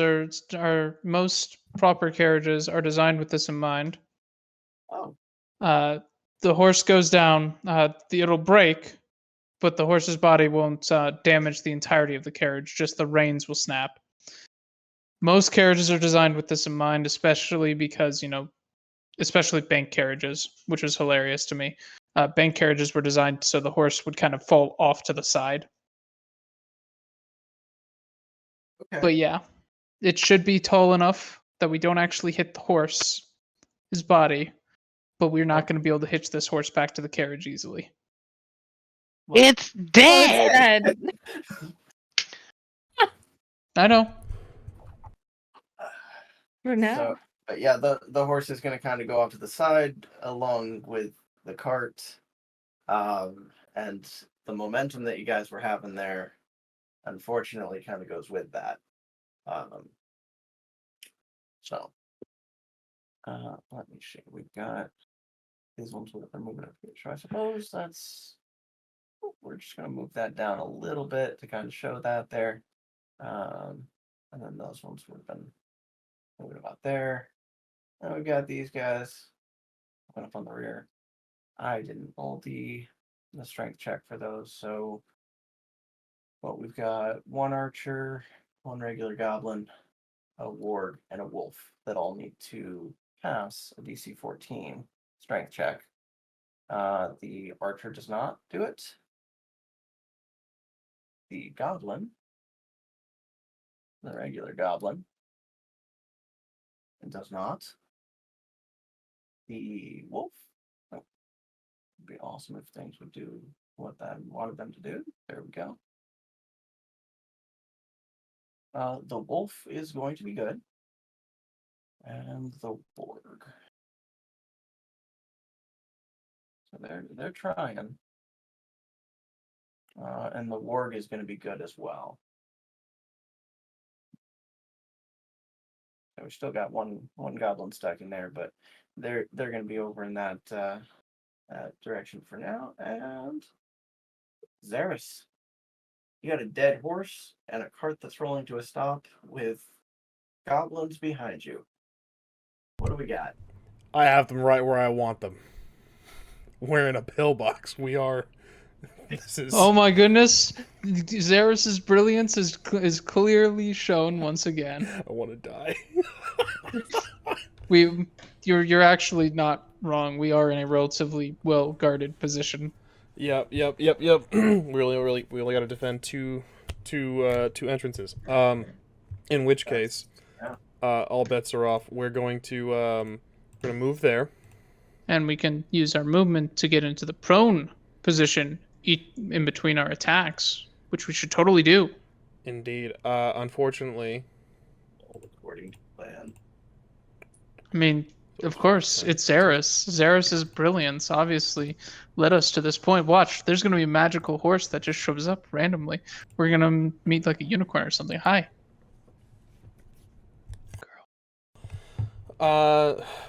most proper carriages are designed with this in mind. Oh, The horse goes down. It'll break, but the horse's body won't damage the entirety of the carriage. Just the reins will snap. Most carriages are designed with this in mind, especially because, especially bank carriages, which was hilarious to me. Bank carriages were designed so the horse would kind of fall off to the side. okay. But yeah, it should be tall enough that we don't actually hit the horse, his body, but we're not going to be able to hitch this horse back to the carriage easily. It's dead. Oh, it's dead. I know. For now. So, but yeah, the horse is going to kind of go off to the side along with the cart, and the momentum that you guys were having there, unfortunately, kind of goes with that. So, let me see. We've got these ones with the movement up here. So I suppose we're just going to move that down a little bit to kind of show that there. And then those ones would have been moving about there. And we've got these guys up on the rear. I didn't roll the strength check for those, so well, we've got one archer, one regular goblin, a warg, and a wolf that all need to pass a DC 14 strength check. The archer does not do it. The goblin, the regular goblin, it does not. The wolf, oh, it'd be awesome if things would do what I wanted them to do. There we go. The wolf is going to be good. And the warg. So they're trying. And the warg is going to be good as well. So we still got one goblin stuck in there, but they're going to be over in that direction for now. And ZERRIS, you got a dead horse and a cart that's rolling to a stop with goblins behind you. What do we got? I have them right where I want them. We're in a pillbox. We are. This is. Oh my goodness! ZERRIS's brilliance is clearly shown once again. I want to die. You're actually not wrong. We are in a relatively well guarded position. Yep. we only got to defend two entrances. In which case, all bets are off. We're going to move there, And we can use our movement to get into the prone position in between our attacks, which we should totally do. Indeed. Unfortunately, According to plan. I mean, of course, it's ZERRIS. ZERRIS's brilliance obviously led us to this point. Watch, there's going to be a magical horse that just shows up randomly. We're going to meet like a unicorn or something. Hi.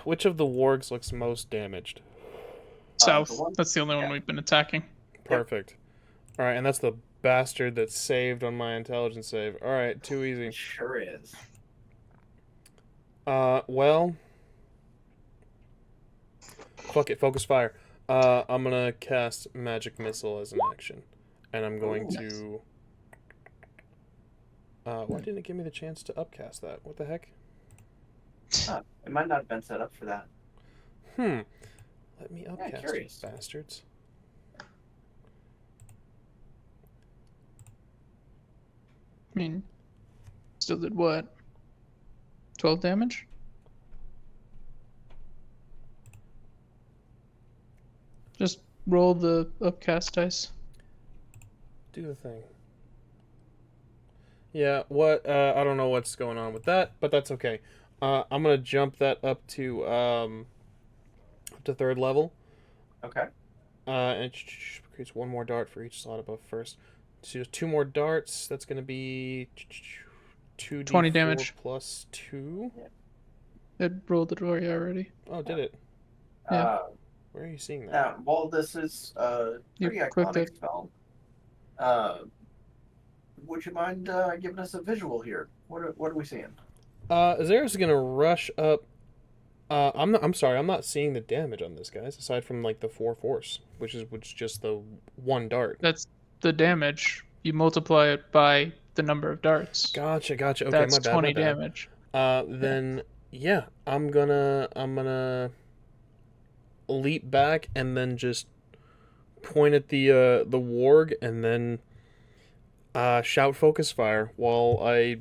which of the wargs looks most damaged? South. The one- That's the only one we've been attacking. Perfect. All right, and that's the bastard that saved on my intelligence save. All right, too easy. It sure is. Well, fuck it, focus fire. I'm gonna cast magic missile as an action, and I'm going to. Why didn't it give me the chance to upcast that? What the heck? It might not have been set up for that. Let me upcast you curious. bastards. I mean, still did what? 12 damage? Just roll the upcast dice. Do the thing. Yeah, what? I don't know what's going on with that, but that's okay. I'm gonna jump that up to third level. Okay. And it creates one more dart for each slot above first. So 2 more darts. That's gonna be 2d4 20 damage. plus 2. It rolled it for you already. Oh, did it? Yeah. Where are you seeing that? Now, while this is You pretty clicked iconic it. spell, would you mind giving us a visual here? What are we seeing? ZERRIS is gonna rush up. I'm sorry, I'm not seeing the damage on this, guys. Aside from like the 4 force, which is just the 1 dart. That's the damage. You multiply it by the number of darts. Gotcha. Okay, That's my bad. 20 my bad. damage. Then yeah, I'm gonna leap back and then just point at the warg and then shout focus fire while I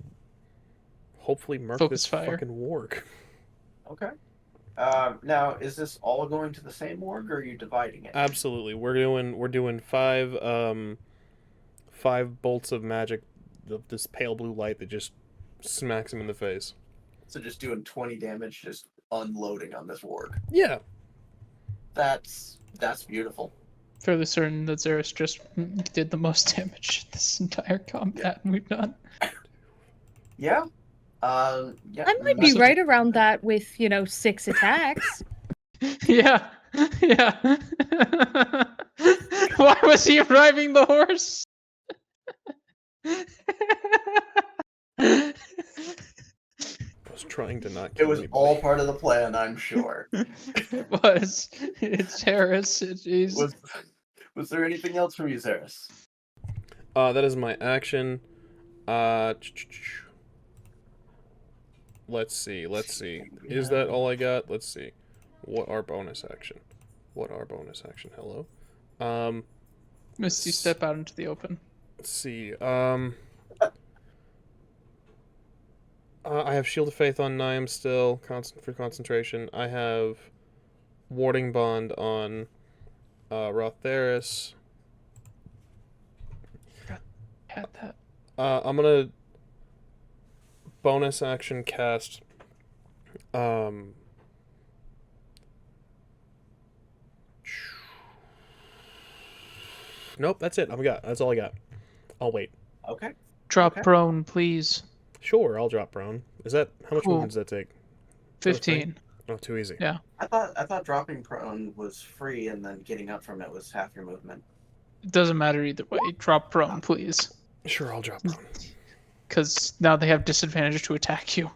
hopefully murk Focus this fire. fucking warg. Okay. Now, is this all going to the same org, or are you dividing it? Absolutely, we're doing 5 bolts of magic, this pale blue light that just smacks him in the face. So just doing 20 damage, just unloading on this warg. Yeah. That's beautiful. Fairly certain that Zerris just did the most damage this entire combat we've done. Yeah. Yeah. I might be right around that with, 6 attacks. Yeah. Yeah. Why was he driving the horse? I was trying to not It kill was anybody. all part of the plan, I'm sure. It was. It's Harris. It is. Was there anything else from you, ZERRIS? That is my action. Let's see. Is that all I got? Let's see. What are bonus action? Hello. Misty, step out into the open. Let's see. I have Shield of Faith on NIAM still, for concentration. I have Warding Bond on RA-THERIS. Had that. I'm gonna bonus action cast Nope, that's it. That's all I got. I'll wait. Okay. Drop Okay. prone, please. Sure, I'll drop prone. Is that how much Cool. movement does that take? 15. Oh, too easy. Yeah. I thought dropping prone was free and then getting up from it was half your movement. It doesn't matter either way. Drop prone, please. Sure, I'll drop prone. Because now they have disadvantage to attack you.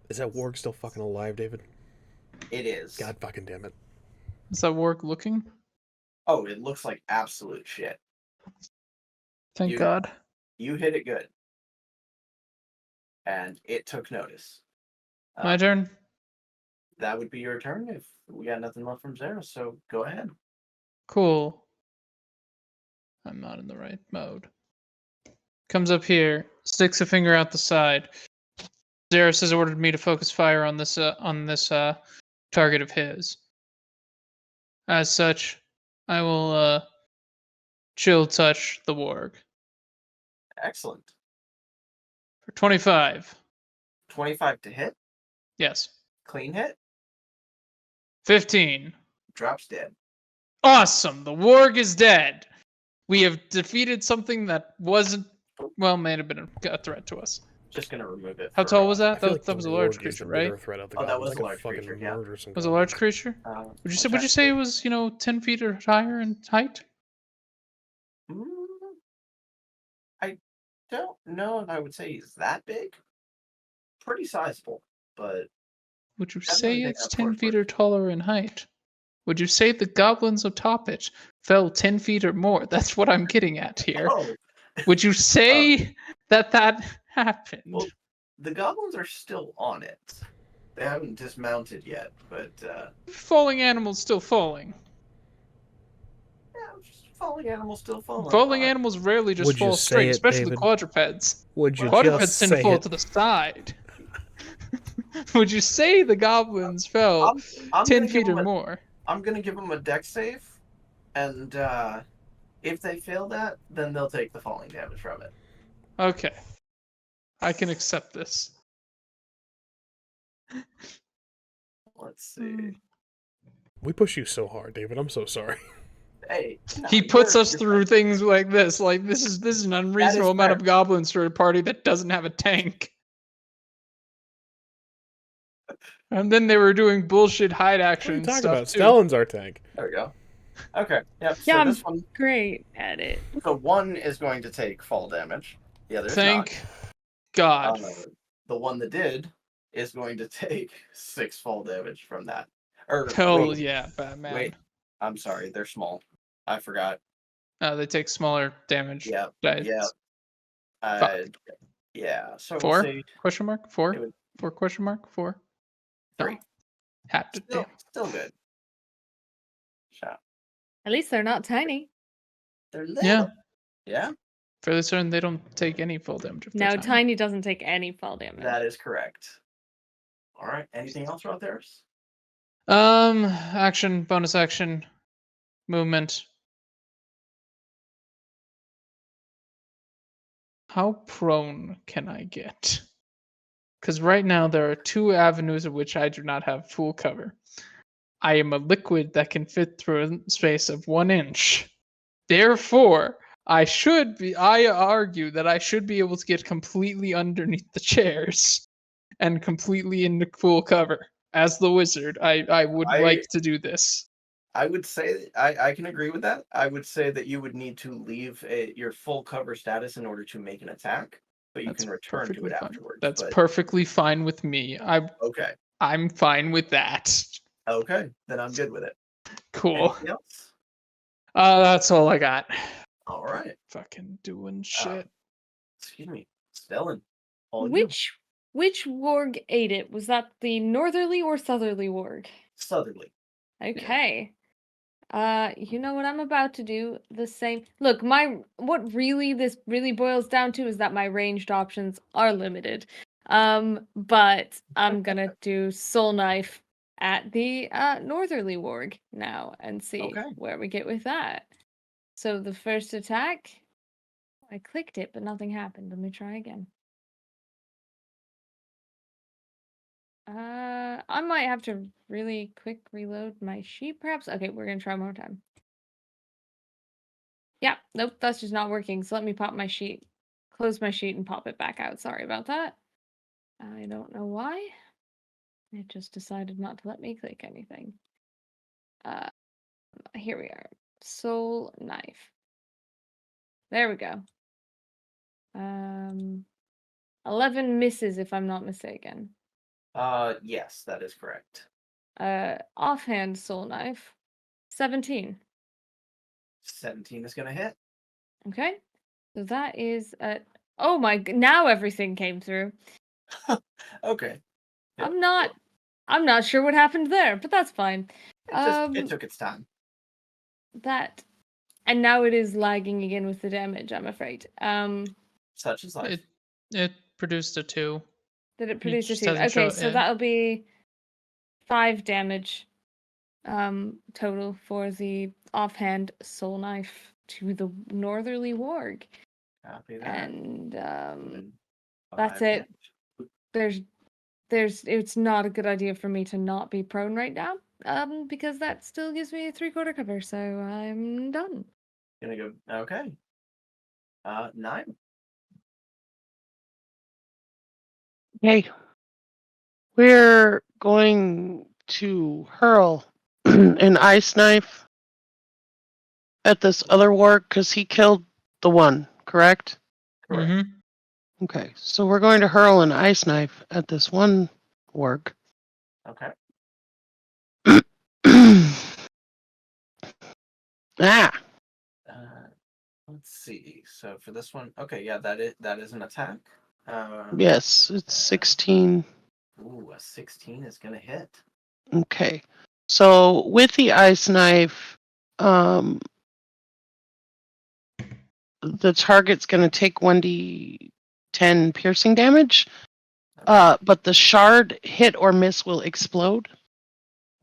Is that warg still fucking alive, David? It is. God fucking damn it. Is that work looking? Oh, it looks like absolute shit. Thank You- God. You hit it good. And it took notice. My turn. That would be your turn if we got nothing left from Zara, so go ahead. Cool. I'm not in the right mode. Comes up here, sticks a finger out the side. Zerris has ordered me to focus fire on this target of his. As such, I will chill touch the warg Excellent. for 25. 25 to hit. Yes. Clean hit. 15. Drops dead. Awesome. The warg is dead. We have defeated something that wasn't, well, may have been a threat to us. Just gonna remove it. How for, tall was I that? feel like That the was a large warg is creature, the bigger right? threat out the Oh, that goblins. was I a could large fucking creature, yeah. murder some Was a large goblins. creature? Would Would you say it was 10 feet or higher in height? I don't know if I would say he's that big. Pretty sizable, but Would you Definitely say big it's enough 10 for a feet or taller in height? Would you say the goblins atop it fell 10 feet or more? That's what I'm getting at here. oh, Would you say that happened? well, the goblins are still on it. They haven't dismounted yet, but Falling animals still falling. yeah, just falling animals still falling. Falling animals rarely just Would you fall say straight, it, especially David? the quadrupeds. Would you Quadrupeds just tend to say fall it? to the side. Would you say the goblins fell I'm 10 gonna give feet or them more? I'm gonna give them a dex save, and if they fail that, then they'll take the falling damage from it. Okay. I can accept this. Let's see. We push you so hard, David. I'm so sorry. Hey, no, He puts you're- us you're through fine. things like this. Like this is an unreasonable amount fair. of goblins for a party that doesn't have a tank. And then they were doing bullshit hide What are action you talking stuff about? too. Stellan's our tank. There we go. Okay. Yep. So Yeah, I'm this one, great at it. so one is going to take fall damage. The other is Thank not. God. The one that did is going to take 6 fall damage from that. Or Hell wait, yeah, Batman. wait. I'm sorry, they're small. I forgot. They take smaller damage. Yeah. dice. Yeah. Fuck. Yeah. So Four? we'll say Question mark? 4? It would- 4 question mark? 4? No. 3. Had to Still good. Shot. At least they're not tiny. They're little. Yeah. Yeah. Fairly certain they don't take any full damage. If they're No, tiny. tiny doesn't take any fall damage. That is correct. All right. Anything else out there? Action, bonus action, movement. How prone can I get? Because right now there are 2 avenues of which I do not have full cover. I am a liquid that can fit through a space of 1 inch. Therefore, I argue that I should be able to get completely underneath the chairs and completely into full cover. As the wizard, I would like to do this. I would say I can agree with that. I would say that you would need to leave your full cover status in order to make an attack, but you That's can return to perfectly it fine. afterwards. That's but... perfectly fine with me. Okay. I'm fine with that. Okay, then I'm good with it. Cool. Anything else? That's all I got. All right. Fucking doing shit. Excuse me, Stellan. All you. Which warg ate it? Was that the northerly or southerly warg? Southerly. Okay. You know what I'm about to do? The same. Look, what this really boils down to is that my ranged options are limited. But I'm gonna do soul knife at the northerly warg now and see where we get with that. So the first attack, I clicked it, but nothing happened. Let me try again. I might have to really quick reload my sheet, perhaps. Okay, we're gonna try one more time. Yeah, nope, that's just not working. So let me pop my sheet, close my sheet, and pop it back out. Sorry about that. I don't know why. It just decided not to let me click anything. Here we are. Soul knife. There we go. 11 misses, if I'm not mistaken. Yes, that is correct. Offhand soul knife. 17. 17 is gonna hit. Okay. So that is oh my, now everything came through. Okay. Yeah. I'm not sure what happened there, but that's fine. It took its time. And now it is lagging again with the damage, I'm afraid. Such is life. It produced a 2. Did it produce a just 2? doesn't show Okay, it, so yeah. that'll be 5 damage total for the offhand soul knife to the northerly warg. Copy that. And Five that's it. damage. It's not a good idea for me to not be prone right now, because that still gives me a 3/4 cover, so I'm done. Gonna go. Okay. 9. Okay. We're going to hurl an ice knife at this other warg because he killed the one, correct? Correct. Mm-hmm. Okay, so we're going to hurl an ice knife at this one warg. Okay. Ah! Let's see. So for this one, okay, yeah, that is an attack. Yes, it's 16. Ooh, a 16 is gonna hit. Okay, so with the ice knife, the target's going to take 1d10 piercing damage, but the shard hit or miss will explode.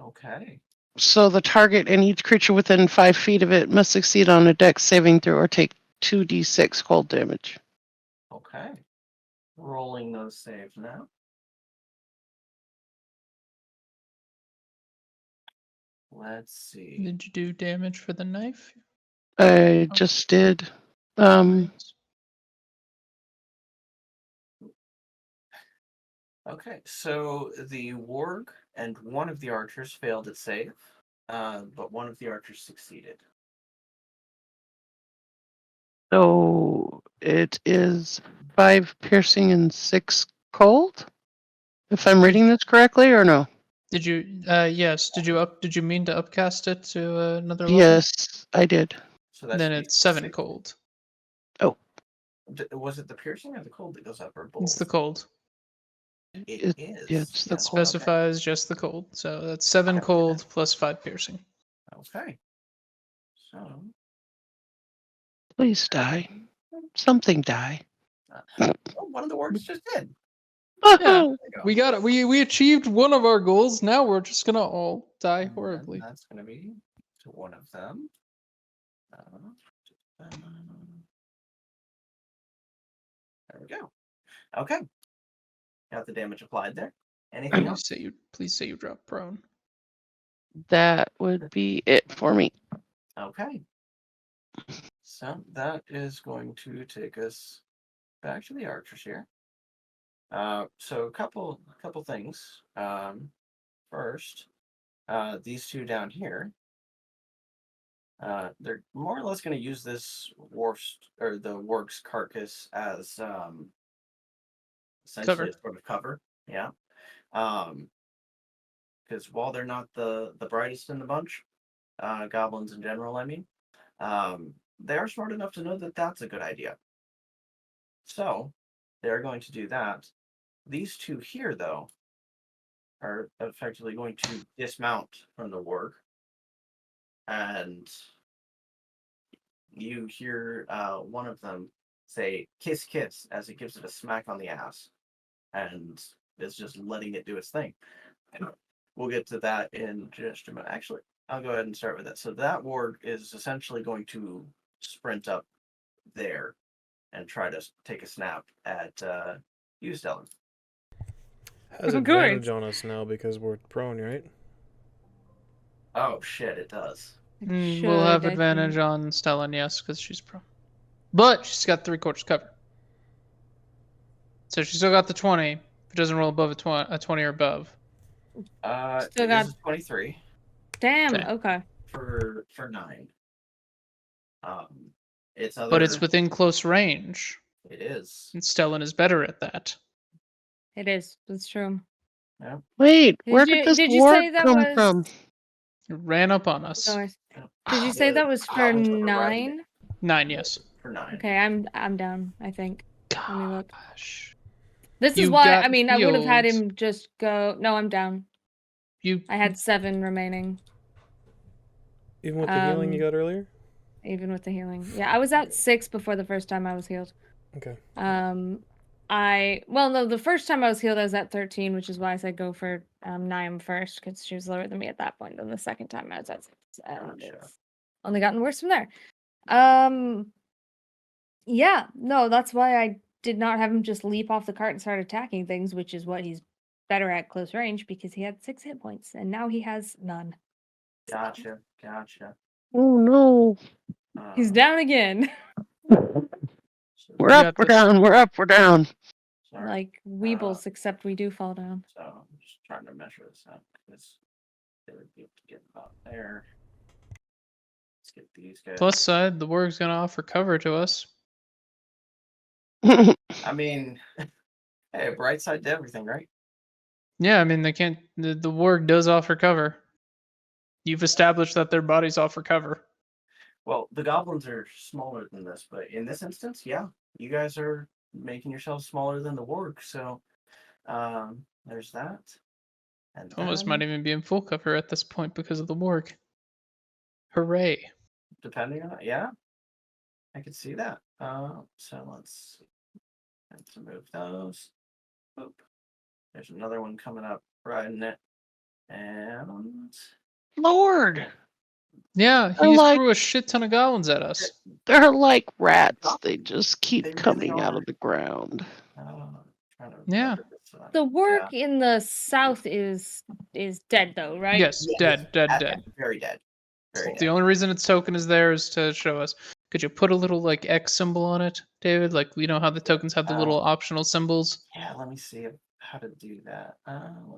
Okay. So the target and each creature within 5 feet of it must succeed on a dex saving throw or take 2d6 cold damage. Okay. Rolling those saves now. Let's see. Did you do damage for the knife? I just did. Okay, so the warg and one of the archers failed at save, but one of the archers succeeded. So it is 5 piercing and 6 cold? If I'm reading this correctly or no? Did you yes, did you mean to upcast it to another level? Yes, I did. So that Then should be it's 7 6. cold. Was it the piercing or the cold that goes up, or both? It's the cold. It is. Yeah, it's the It cold. specifies just the cold. So that's 7 Okay. cold plus 5 piercing. Okay. So. Please die. Something die. Oh, one of the wargs just did. Yeah, There you go. we got it. We achieved one of our goals. Now we're just gonna all die And then horribly. that's gonna be to one of them. There we go. Okay. Got the damage applied there. Anything else? Please say you drop prone. That would be it for me. Okay. So that is going to take us back to the archers here. So a couple things. First, these two down here. They're more or less going to use this the work's carcass as essentially Cover. a sort of cover. Yeah. Because while they're not the brightest in the bunch, goblins in general, I mean, they are smart enough to know that that's a good idea. So they're going to do that. These two here, though, are effectively going to dismount from the work. And you hear one of them say, "Kiss, kiss," as it gives it a smack on the ass. And it's just letting it do its thing. We'll get to that in just a minute. Actually, I'll go ahead and start with that. So that warg is essentially going to sprint up there and try to take a snap at you, Stellan. Has Of advantage course. on us now because we're prone, right? Oh shit, it does. We'll have advantage on Stellan, yes, because she's prone. But she's got 3/4 cover. So she's still got the 20. If it doesn't roll above a 20 or above. Still It got- is 23 Damn. Okay. Okay. for 9. It's other. But it's within close range. It is. And Stellan is better at that. It is. That's true. Yeah. Wait, Did where you- did this did you war say that come was- from? It ran up on us. No, did you say that was for 9? 9, yes. For 9. Okay, I'm down, I think. Let me look. Gosh. This is You why, got I mean, I would have had healed. him just go. No, I'm down. You I had 7 remaining, Even with the healing you Um, got earlier? even with the healing. Yeah, I was at 6 before the first time I was healed. Okay. Well, no, the first time I was healed, I was at 13, which is why I said go for NIAM first, because she was lower than me at that point. And the second time I was at 6. And Gotcha. it's only gotten worse from there. Yeah, no, that's why I did not have him just leap off the cart and start attacking things, which is what he's better at close range, because he had 6 hit points, and now he has none. Gotcha. Oh no. He's down again. We're You up, got we're this. down, we're up, we're down. Sorry. Like Weebles, except we do fall down. So I'm just trying to measure this out. This they would be able to get about there. Let's get these guys. Plus side, the warg's gonna offer cover to us. I mean, hey, bright side to everything, right? Yeah, I mean they can't. The warg does offer cover. You've established that their bodies offer cover. Well, the goblins are smaller than this, but in this instance, yeah, you guys are making yourselves smaller than the warg. So, there's that. And Almost then, might even be in full cover at this point because of the warg. Hooray! depending on it, yeah, I could see that. So let's have to move those. Boop. There's another one coming up right in it, and Lord, Yeah, I he like- threw a shit ton of goblins at us. they're like rats. They just keep They really coming out are. of the ground. trying to Yeah. remember this one. The work in the south is dead, though, right? Yes, Yeah, dead. Very dead. Very The dead. only reason its token is there is to show us. Could you put a little like X symbol on it, David? Like you know how the tokens have the little optional symbols. Yeah, let me see how to do that.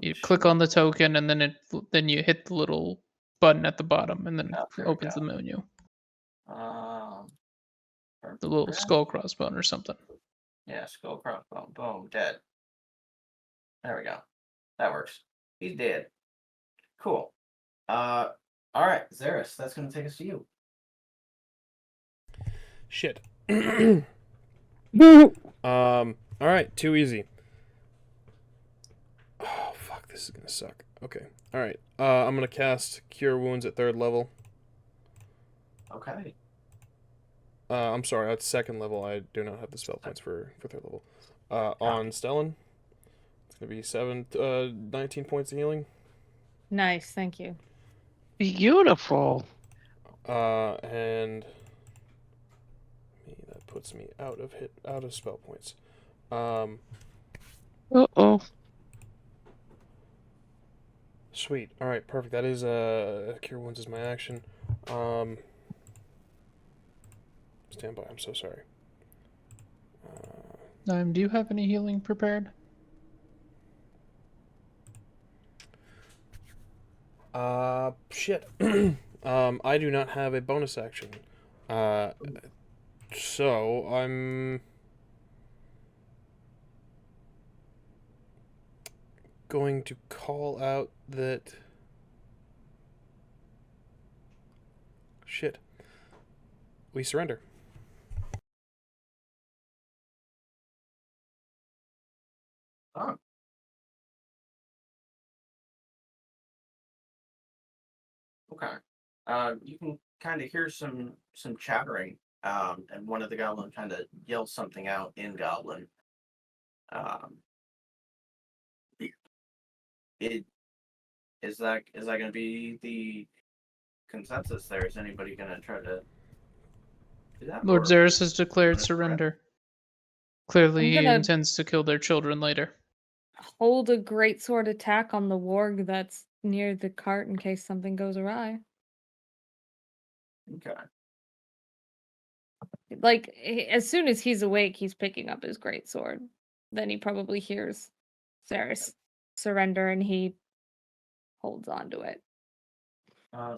You click on the token and then you hit the little button at the bottom and then Oh, it there we opens go. the menu. The little red. skull crossbone or something. Yeah, skull crossbone. Boom, dead. There we go. That works. He's dead. Cool. All right, Zerris, that's gonna take us to you. Shit. All right, too easy. Oh, fuck, this is gonna suck. Okay. All right. I'm gonna cast Cure Wounds at 3rd level. Okay. I'm sorry, at 2nd level. I do not have the spell points for 3rd level. On Stellan, it's gonna be 19 points of healing. Nice, thank you. Beautiful. And that puts me out of spell points. Uh-oh. Sweet. All right, perfect. That is cure wounds is my action. Stand by. I'm so sorry. Do you have any healing prepared? Shit. I do not have a bonus action. So I'm going to call out that. Shit. We surrender. Oh. Okay. You can kind of hear some chattering, and one of the goblin kind of yells something out in Goblin. It is that going to be the consensus? There is anybody going to try to do that? Lord or ZERRIS has declared wanna surrender? surrender. Clearly, I'm he gonna- intends to kill their children later. Hold a greatsword attack on the warg that's near the cart in case something goes awry. Okay. Like, as soon as he's awake, he's picking up his greatsword. Then he probably hears Zerris surrender and he holds on to it.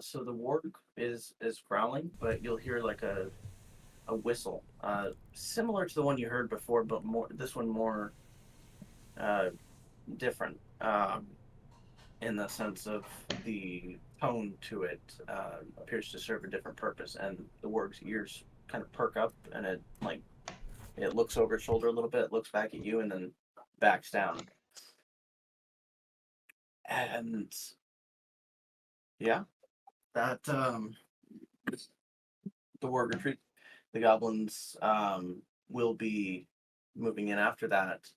So the warg is growling, but you'll hear like a whistle, similar to the one you heard before, but this one more different, in the sense of the tone to it appears to serve a different purpose, and the warg's ears kind of perk up, and it looks over its shoulder a little bit, looks back at you, and then backs down. And yeah, that the warg retreat. The goblins will be moving in after that,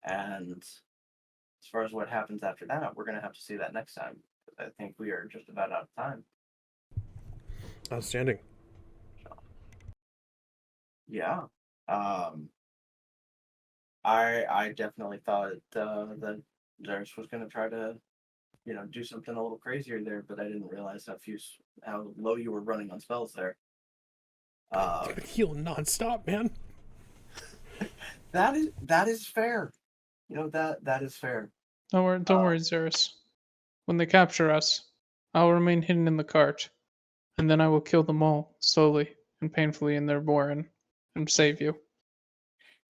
and as far as what happens after that, we're going to have to see that next time. I think we are just about out of time. Outstanding. Yeah. I definitely thought that ZERRIS was going to try to, do something a little crazier there, but I didn't realize how low you were running on spells there. Heal nonstop, man. That is fair. That is fair. Don't worry, ZERRIS. When they capture us, I will remain hidden in the cart, and then I will kill them all, slowly and painfully in their warren, and save you.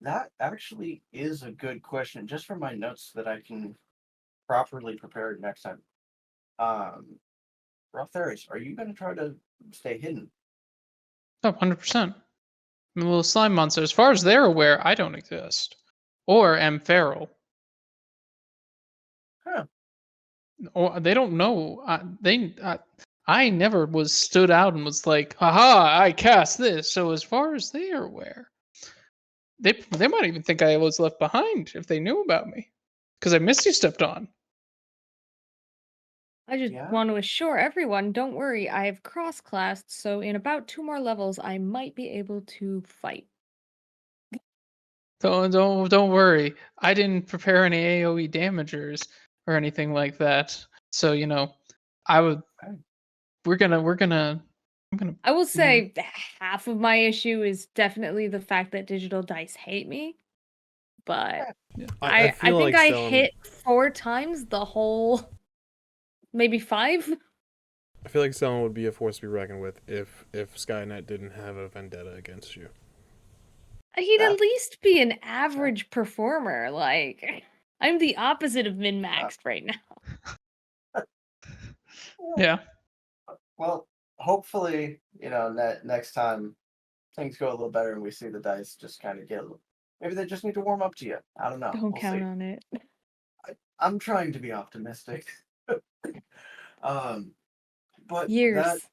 That actually is a good question, just for my notes so that I can properly prepare it next time. RA-THERIS, are you going to try to stay hidden? Oh, 100%. I mean, little slime monster. As far as they're aware, I don't exist. Or am feral. Huh. Or they don't know. I never was stood out and was like, haha, I cast this. So as far as they are aware, they might even think I was left behind if they knew about me. Because I Misty stepped on. I just Yeah. want to assure everyone, don't worry, I have cross-classed, so in about 2 more levels, I might be able to fight. Don't worry. I didn't prepare any AoE damagers or anything like that. So, I would Okay. we're gonna I will say half of my issue is definitely the fact that digital dice hate me. But I feel think like I Stellan- hit 4 times the whole, maybe 5. I feel like Stellan would be a force to be reckoned with if Skynet didn't have a vendetta against you. He'd That- at least be an average performer. Like, I'm the opposite of min-maxed right now. Yeah. Well, hopefully, next time things go a little better and we see the dice just kind of get. Maybe they just need to warm up to you. I don't know. Don't We'll count see. on it. I'm trying to be optimistic. But Years.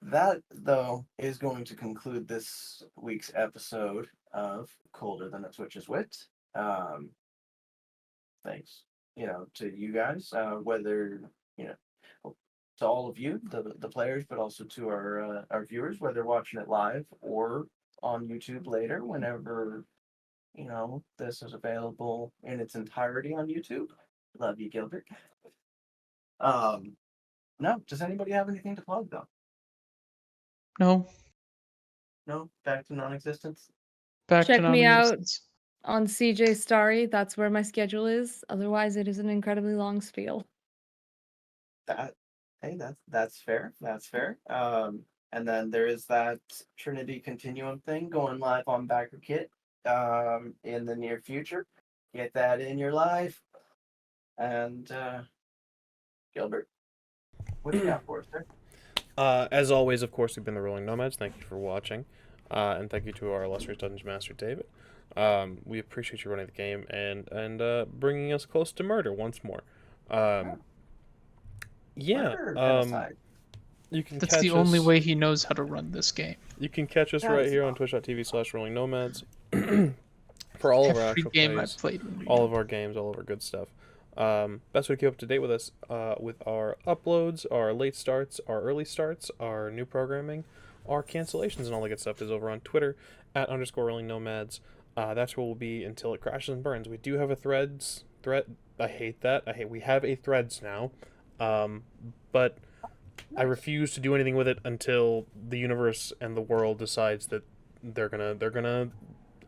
That though is going to conclude this week's episode of Colder Than a Switch's Wit. Thanks, to you guys, whether to all of you, the players, but also to our viewers, whether watching it live or on YouTube later whenever, you know, this is available in its entirety on YouTube. Love you, Gilbert. No, does anybody have anything to plug though? No, No, back to non-existence. back Check to me out. non-existence. On CJSTARRY, that's where my schedule is. Otherwise, it is an incredibly long spiel. That's fair. That's fair. And then there is that Trinity Continuum thing going live on Backer Kit in the near future. Get that in your life. And Gilbert, what you got for us, sir? As always, of course, we've been the Rolling Nomads. Thank you for watching. And thank you to our illustrious Dungeon Master, David. We appreciate you running the game and bringing us close to murder once more. Murder, genocide. You can That's catch the only us, way he knows how to run this game. You can catch us That right is here on not- twitch.tv/Rolling Nomads for all of our Every actual game plays, I've played. When we all of our games, all of our good stuff. Best way to keep up to date with us with our uploads, our late starts, our early starts, our new programming, our cancellations, and all the good stuff is over on Twitter @_Rolling Nomads. That's where we'll be until it crashes and burns. We do have a thread. I hate that. We have a threads now, but I refuse to do anything with it until the universe and the world decides that they're gonna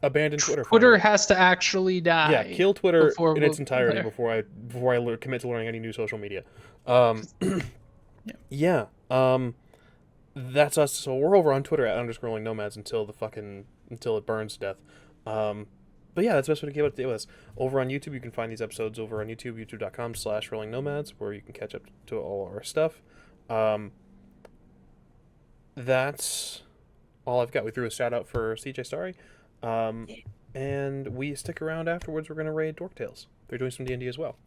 abandon Twitter. Twitter finally. has to actually die. Yeah, kill Twitter before in its we'll- entirety there. before I commit to learning any new social media. Yeah. That's us. So we're over on Twitter @_Rolling Nomads until it burns to death. But yeah, that's the best way to keep up to date with us. Over on YouTube, you can find these episodes over on YouTube, youtube.com/Rolling Nomads, where you can catch up to all our stuff. That's all I've got. We threw a shout out for CJSTARRY. And we stick around afterwards. We're going to raid Dork Tales. They're doing some D&D as well.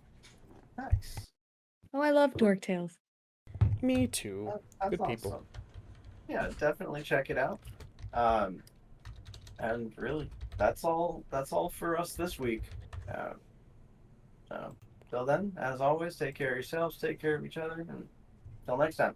Nice. Oh, I love Dork Tales. Me too. That's Good people. awesome. Yeah, definitely check it out. And really, that's all for us this week. So till then, as always, take care of yourselves, take care of each other, and until next time.